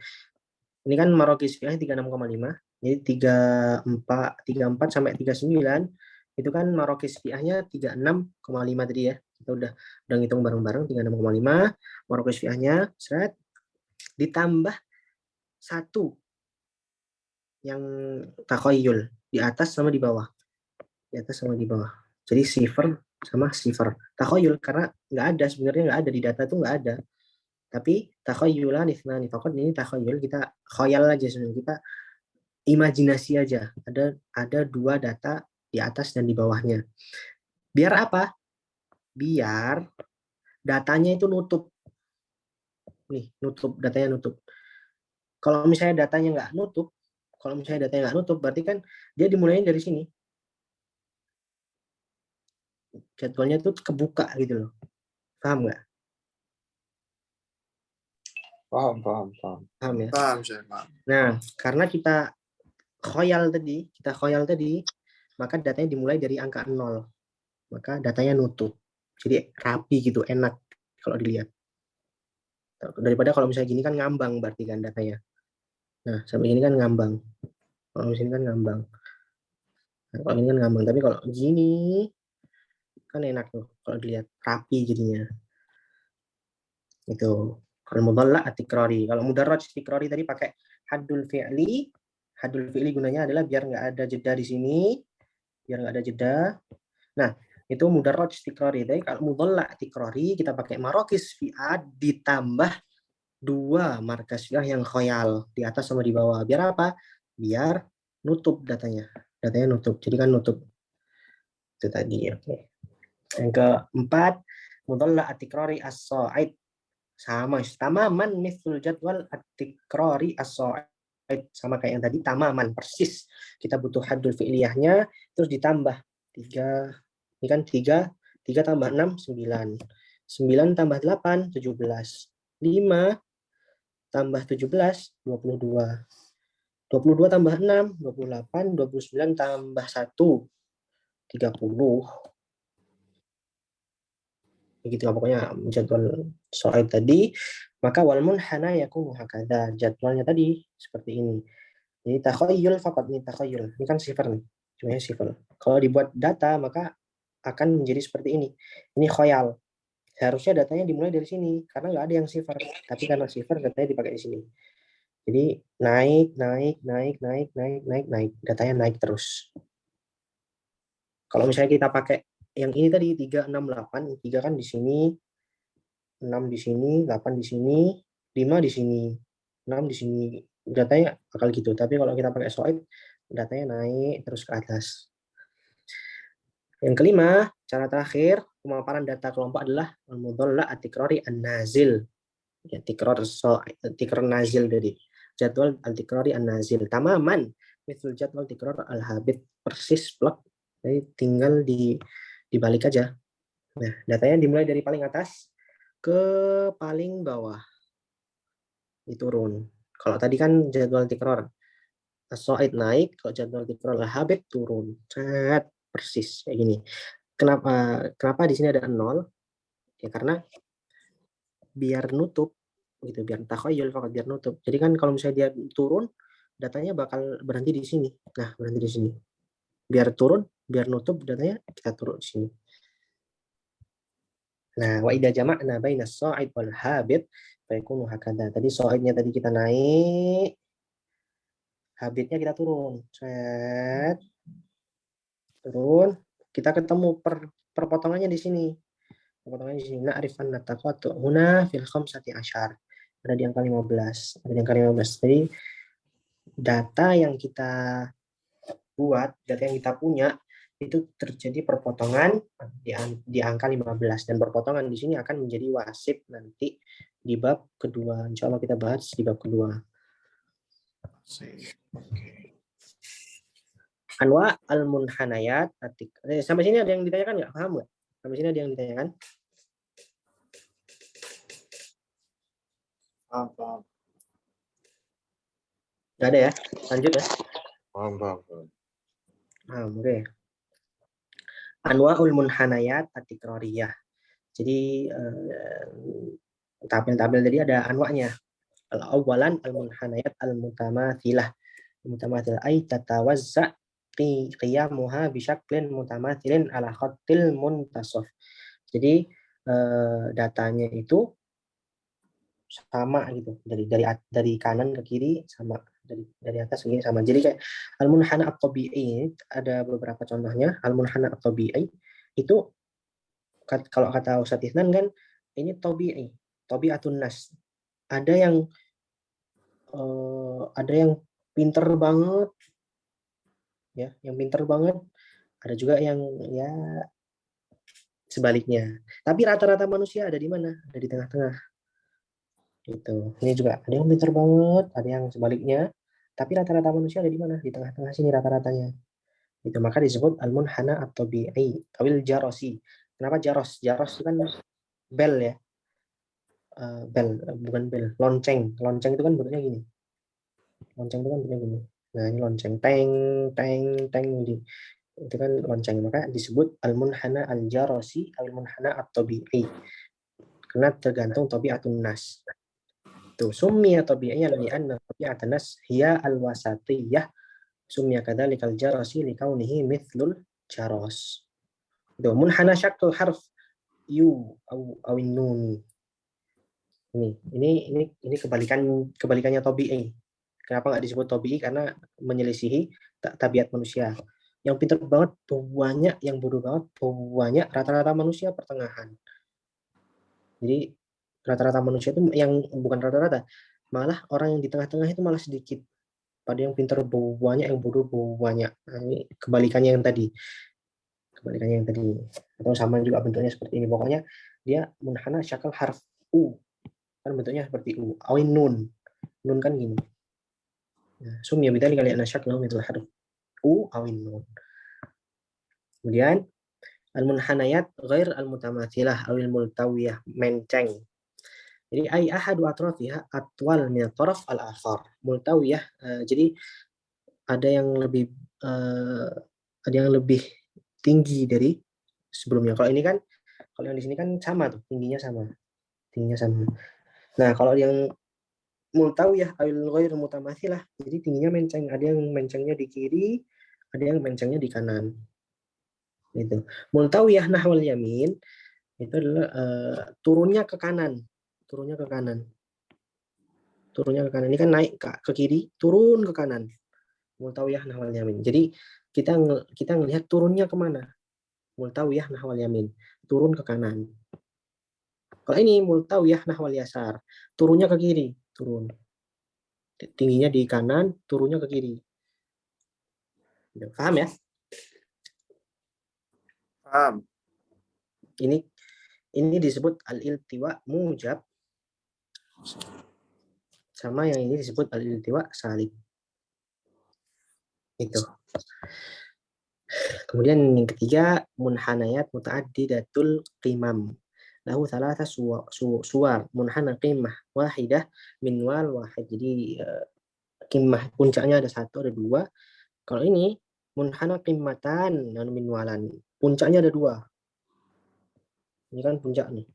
Ini kan marokis fi'ah 36,5. Jadi 34 sampai 39 itu kan marokis fi'ahnya 36,5 tadi ya. Kita udah ngitung bareng-bareng 36,5 marokis fi'ahnya seret ditambah 1 yang takhayyul di atas sama di bawah. Di atas sama di bawah. Jadi sifar sama sifar. Takhayyul karena sebenarnya nggak ada di data itu nggak ada. Tapi takhayyulan ithnani faqad, ini takhayyul, kita khayal aja sebenarnya, kita imajinasi aja. Ada 2 data di atas dan di bawahnya. Biar apa? Biar datanya itu nutup. Nih, datanya nutup. Kalau misalnya datanya nggak nutup, berarti kan dia dimulainya dari sini. Jadwalnya tuh kebuka gitu loh. Paham nggak? Paham. Paham ya? Paham saya, paham. Nah, karena kita khoyal tadi, maka datanya dimulai dari angka 0. Maka datanya nutup. Jadi rapi gitu, enak kalau dilihat. Daripada kalau misalnya gini kan ngambang berarti kan datanya. Nah, sampai gini kan ngambang. Kalau di sini kan ngambang. Nah, kalau ini kan ngambang, tapi kalau gini kan enak tuh kalau dilihat rapi jadinya. Itu. Kalau mudhalla atikrari. Kalau mudarraj tikrari tadi pakai haddul fi'li. Haddul fi'li gunanya adalah biar nggak ada jeda di sini. Nah, itu mudarraj tikrari. Tapi kalau mudhalla tikrari kita pakai marokis fi'ad ditambah 2 markas fi'ah yang khoyal di atas sama di bawah. Biar apa? Biar nutup datanya. Datanya nutup. Jadi kan nutup. Itu tadi. Oke. Yang keempat, mudhalla atikrari as-sa'id. Sama tamaman mithlul jadwal atikrari as-sa'id, sama kayak yang tadi, tamaman persis. Kita butuh haddul fi'liyahnya terus ditambah 3. Ini kan 3 tambah 6 9. 9 tambah 8 17. 5 tambah 17 22. 22 tambah 6 28. 29 tambah 1 30. Begitu pokoknya jadwal soal tadi. Maka wal munhana yakunu hakadha, jadwalnya tadi seperti ini. Jadi takhayyul faqat, ini takhayyul. Ini kan sifar nih. Cuma sifar. Kalau dibuat data maka akan menjadi seperti ini. Ini khayal. Seharusnya datanya dimulai dari sini karena nggak ada yang sifar. Tapi karena sifar datanya dipakai di sini. Jadi naik. Datanya naik terus. Kalau misalnya kita pakai yang ini tadi 3 6 8, 3 kan di sini, 6 di sini, 8 di sini, 5 di sini, 6 di sini. Datanya bakal gitu. Tapi kalau kita pakai soid, datanya naik terus ke atas. Yang kelima, cara terakhir pemaparan data kelompok adalah al-mudhalla atikrari an-nazil. Ya, tikrar nazil dari jadwal al-tikrari an-nazil. Tamaman mithl jadwal tikrar al-habit, persis plek. Jadi tinggal dibalik aja. Nah, datanya dimulai dari paling atas ke paling bawah. Diturun. Kalau tadi kan jadwal tikrar as-sa'id naik, kalau jadwal tikrar al-habit turun. Sangat persis kayak gini. Kenapa di sini ada 0? Ya karena biar nutup gitu, biar takhayyul faqat, biar nutup. Jadi kan kalau misalnya dia turun, datanya bakal berhenti di sini. Nah, berhenti di sini. Biar turun, biar nutup datanya kita turun di sini. Nah, wa idza jama'na baina as-sa'id wal habit fa yakunu hakadha. Tadi sa'idnya tadi kita naik, habitnya kita turun. Set. Turun, kita ketemu perpotongannya di sini. Perpotongannya di sini. Na'rif anna taqatu huna fil khamsati asyar. Ada di angka 15. Ada di angka 15. Jadi data yang kita buat, data yang kita punya itu terjadi perpotongan di angka 15, dan perpotongan di sini akan menjadi wasit nanti di bab kedua. Insya Allah kita bahas di bab kedua. Anwa al-munhanayat. Sampai sini ada yang ditanyakan nggak? Paham nggak? Sampai sini ada yang ditanyakan? Paham. Nggak ada ya? Lanjut ya. Paham. Oke. Anwa'ul munhanayat at-tikrariyah. Jadi tabel-tabel tadi ada anwa'nya. Al-awwalan al-munhanayat al-mutamathilah. Mutamathilah ay tatawazza qiyamuha bisyaklin mutamathilin ala khattil muntasaf. Jadi datanya itu sama gitu, dari kanan ke kiri sama, dari atas ke kiri sama. Jadi kayak al-munhana at-tabi'i, ada beberapa contohnya. Al-munhana at-tabi'i itu kalau kata Ustaz Ihnan kan ini tabi'i, tabi'atun nas. Ada yang pinter banget ya, yang pinter banget. Ada juga yang ya sebaliknya. Tapi rata-rata manusia ada di mana? Ada di tengah-tengah. Gitu. Ini juga ada yang pintar banget, ada yang sebaliknya. Tapi rata-rata manusia ada di mana? Di tengah-tengah sini rata-ratanya. Itu maka disebut al-munhana at-tabi'i awil jarosi. Kenapa jaros? Jaros itu kan bel ya. Bel, bukan bel, lonceng. Lonceng itu kan bentuknya gini. Lonceng itu kan bentuknya gini. Nah, ini lonceng teng teng teng di itu kan lonceng, maka disebut al-munhana al-jarosi al-munhana at-tabi'i. Karena tergantung tabi'atun nas. Tuh, summiya tabi'iyan li'anna tabi'atun nas hiya al-wasatiyah. Summiya kadzalikal jarasi likaunihi mithlul jaros. Tuh, munhana syakl harf yu awin nun. Ini kebalikannya tabi'i. Kenapa nggak disebut tabi'i? Karena menyelisihi tabiat manusia. Yang pintar banget banyak, yang bodoh banget banyak, rata-rata manusia pertengahan. Jadi rata-rata manusia itu yang bukan rata-rata, malah orang yang di tengah-tengah itu malah sedikit. Pada yang pintar banyak, yang bodoh banyak. Nah, ini kebalikannya yang tadi. Atau sama juga bentuknya seperti ini. Pokoknya dia munhana syakal harf u. Kan bentuknya seperti u. Awin nun. Nun kan gini. Sumya bidali kali ana syakal itu harf u awin nun. Kemudian al-munhanayat ghair al-mutamathilah awil multawiyah, menceng. Jadi ai ahadu atrafiha atwal min taraf al-akhar. Multawiyah, jadi ada yang lebih tinggi dari sebelumnya. Kalau yang di sini kan sama tuh, tingginya sama. Nah, kalau yang multawiyah awil ghair mutamathilah, jadi tingginya menceng. Ada yang mencengnya di kiri, ada yang mencengnya di kanan. Gitu. Multawiyah nahwal yamin itu adalah turunnya ke kanan. Ini kan naik ke kiri, turun ke kanan. Multawiyah nahwal yamin. Jadi kita ngelihat turunnya kemana? Multawiyah nahwal yamin, turun ke kanan. Kalau ini multawiyah nahwal yasar, turunnya ke kiri, turun. Tingginya di kanan, turunnya ke kiri. Paham ya? Paham. Ini disebut al-iltiwa mujab, sama yang ini disebut al-iltiwa salib. Itu. Kemudian yang ketiga, munhanayat muta'addidatul qimam. Lahu thalatha suwar. Munhana qimah wahidah min wal wahid. Jadi qimah puncaknya ada satu, ada dua. Kalau ini munhana qimmatan min walan. Puncaknya ada dua. Ini kan puncak nih.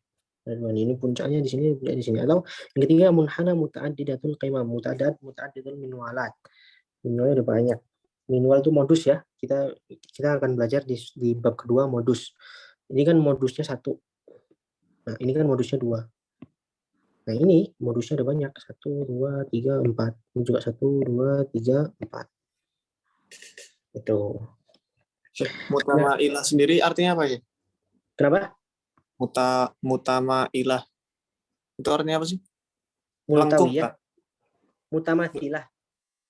Ada dua nih. Ini puncaknya di sini, puncak di sini. Atau yang ketiga munhana muta'addidatul qimam. Muta'addidatul min walat. Minwalnya ada banyak. Minwal itu modus ya. Kita akan belajar di bab kedua modus. Ini kan modusnya satu. Nah, ini kan modusnya dua. Nah, ini modusnya ada banyak. 1, 2, 3, 4. Ini juga 1, 2, 3, 4. Itu. Mutamailah sendiri artinya apa ya? Kenapa? Mutamailah. Itu artinya apa sih? Melengkung, Multawiyah. Kak? Mutamathilah.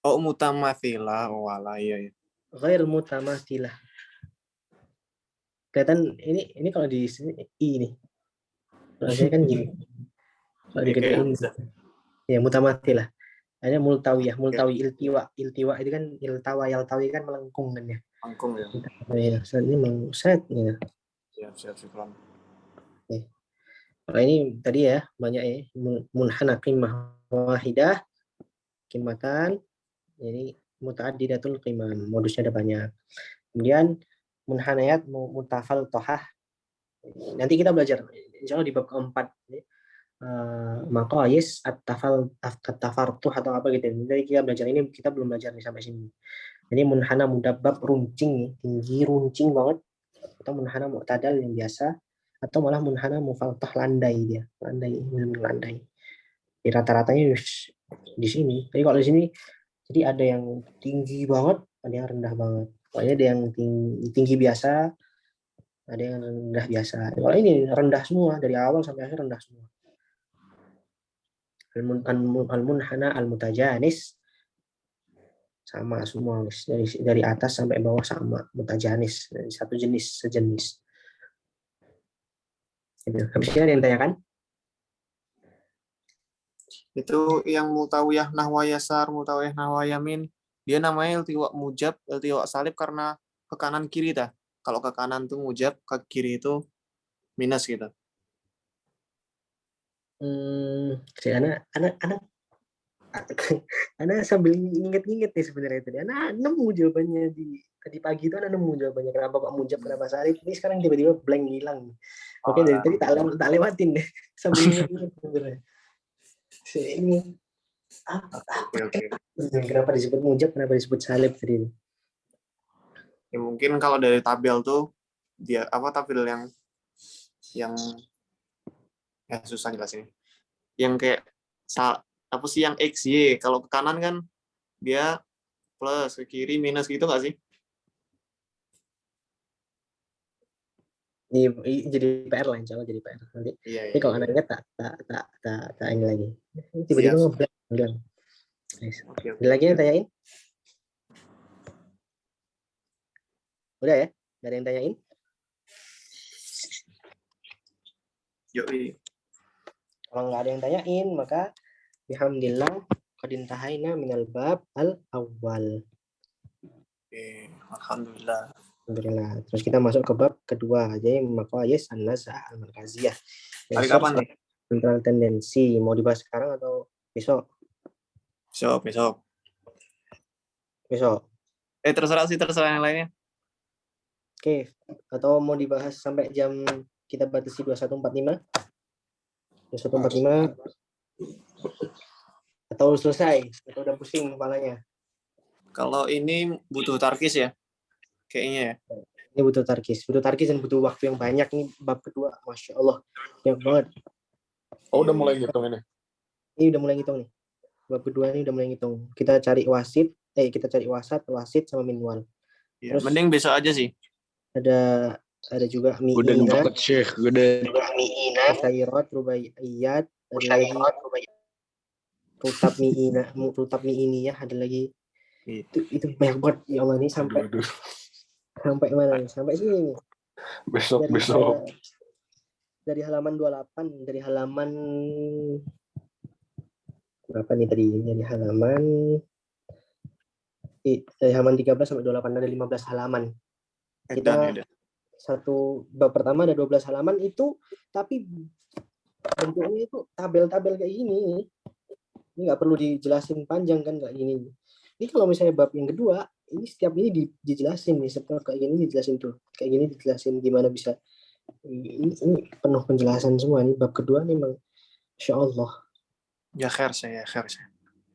Oh, mutamathilah. Oh, alah, iya. Ghair mutamathilah. Kelihatan ini kalau di sini i nih. Kalau saya kan gini. Kalau di kedua ini. Ya, mutamathilah. Ada multawiyah, iltiwa itu kan yaltawi kan melengkung kan ya. Melengkung ya. Ya, ini mengset ya. Siap. Kalau ini tadi ya banyak ya, munhana qimah wahidah, qimatan, jadi muta'addidatul qimam, modusnya ada banyak. Kemudian munhanayat mutafal tohah. Nanti kita belajar insyaallah di bab keempat ya. Maqayis at-tafartuh atau apa gitu. Jadi kita belajar ini, kita belum belajar nih sampai sini. Jadi munhana mudabbab runcing, tinggi runcing banget, atau munhana mu'tadal yang biasa, atau malah munhana mufaltah landai dia, landai. Di rata-ratanya di sini. Jadi kalau di sini jadi ada yang tinggi banget, ada yang rendah banget. Pokoknya ada yang tinggi biasa, ada yang rendah biasa. Kalau ini rendah semua, dari awal sampai akhir rendah semua. Al-munhana al-mutajanis sama semua, dari atas sampai bawah sama, mutajanis, satu jenis, sejenis. Habis ini ada yang tanyakan? Itu yang multawiyah nahwa yasar, multawiyah nahwa yamin. Dia namanya iltiwa mujab, iltiwa salib karena ke kanan kiri dah. Kalau ke kanan tuh mujab, ke kiri itu minus gitu. Si anak sambil inget-inget nih sebenarnya tadi. Anak nemu jawabannya tadi pagi itu anak nemu jawabannya kenapa Pak Mujab, kenapa Salib. Ini sekarang tiba-tiba blank hilang. Oke, dari tadi tak lewatin deh sambil inget-inget sebenarnya. Ini Oke. kenapa disebut Mujab, kenapa disebut Salib tadi? Ya, mungkin kalau dari tabel tuh dia tabel yang ya susah jelasin. Yang kayak apa sih yang XY, kalau ke kanan kan dia plus, ke kiri minus gitu nggak sih? Ini jadi PR lah, insya Allah jadi PR nanti. Iya. Ini kalau anak ingat tak ini lagi. Tiba-tiba ngeblank. Nice. Oke. Ada lagi yang tanyain? Udah ya? Gak ada yang tanyain? Yoi. Kalau nggak ada yang tanyain, maka bihamdillah qad intahaina minal bab al-awwal. Alhamdulillah. Alhamdulillah. Terus kita masuk ke bab kedua, jadi maqayis an-naz'ah al-markaziyah. Hari kapan nih? Central tendensi. Mau dibahas sekarang atau besok? Besok. Besok. Terserah yang lainnya. Oke. Atau mau dibahas sampai jam kita batasi 21.45? 21.45 atau selesai? Atau udah pusing kepalanya? Kalau ini butuh tarkis ya? Kayaknya ya. Ini butuh tarkis dan butuh waktu yang banyak nih bab kedua. Masya Allah. Banyak banget. Oh, udah mulai ngitung ini? Ini udah mulai ngitung nih. Bab kedua ini udah mulai ngitung. Kita cari wasat, wasit sama minwal. Ya, mending besok aja sih. Ada juga Udah mi'inat, dapet Syekh, udah. musyairot, rubaiyat, ada lagi rutab mi'iniyah, ada lagi. Itu banyak banget. Ya Allah, ini sampai mana? Sampai sini. Besok. Dari halaman 28, dari halaman berapa nih tadi? Dari halaman 13 sampai 28, ada 15 halaman. Kita satu bab pertama ada 12 halaman itu, tapi bentuknya itu tabel-tabel kayak gini. Ini nggak perlu dijelasin panjang kan, kayak gini. Ini kalau misalnya bab yang kedua, ini setiap ini dijelasin nih, seperti kayak gini dijelasin tuh, kayak gini dijelasin gimana bisa. Ini penuh penjelasan semua nih bab kedua nih, memang Insya Allah. Ya khair saya.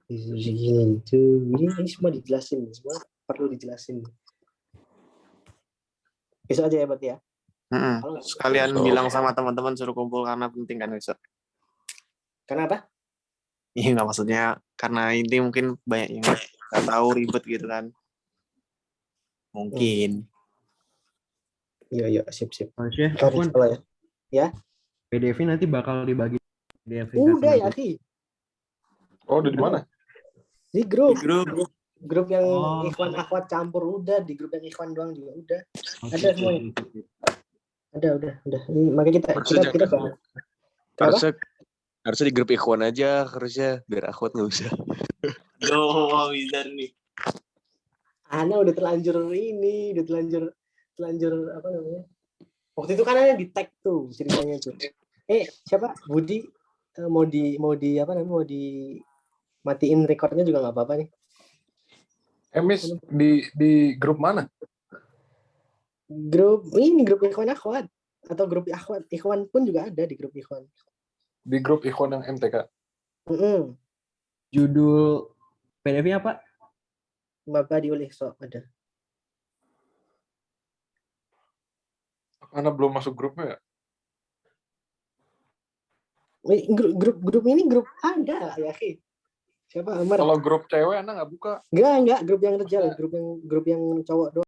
Ini tuh, ini semua dijelasin, semua perlu dijelasin. Besok aja ya berarti ya. Sekalian bilang sama teman-teman suruh kumpul karena penting kan besok. Kenapa? Iya, nggak, maksudnya karena ini mungkin banyak yang nggak tahu, ribet gitu kan. Mungkin. Iya, sip. Syekh, ya. PDF nanti bakal dibagi PDF. Udah ya, Ki. Oh, udah di mana? Di grup. Grup yang ikhwan akhwat campur udah, di grup yang ikhwan doang juga udah. Ada semuanya. Udah. Ini makanya kita bahas. Harusnya di grup ikhwan aja, harusnya biar akhwat nggak usah. Bizar nih. Ana udah terlanjur apa namanya? Waktu itu kan ada di tag tuh ceritanya tuh. Siapa? Budi mau dimatiin recordnya juga nggak apa-apa nih. Emis di grup mana? Grup ikhwan akhwat atau grup akhwat ikhwan pun juga ada di grup ikhwan. Di grup ikhwan yang MTK. Judul PDF-nya apa? Mabadiul Ihsa ada. Karena belum masuk grupnya ya? Grup ini grup ada ya, Ki. Siapa Amar? Kalau grup cewek Anda nggak buka? Enggak, grup yang rejal, grup yang cowok doang.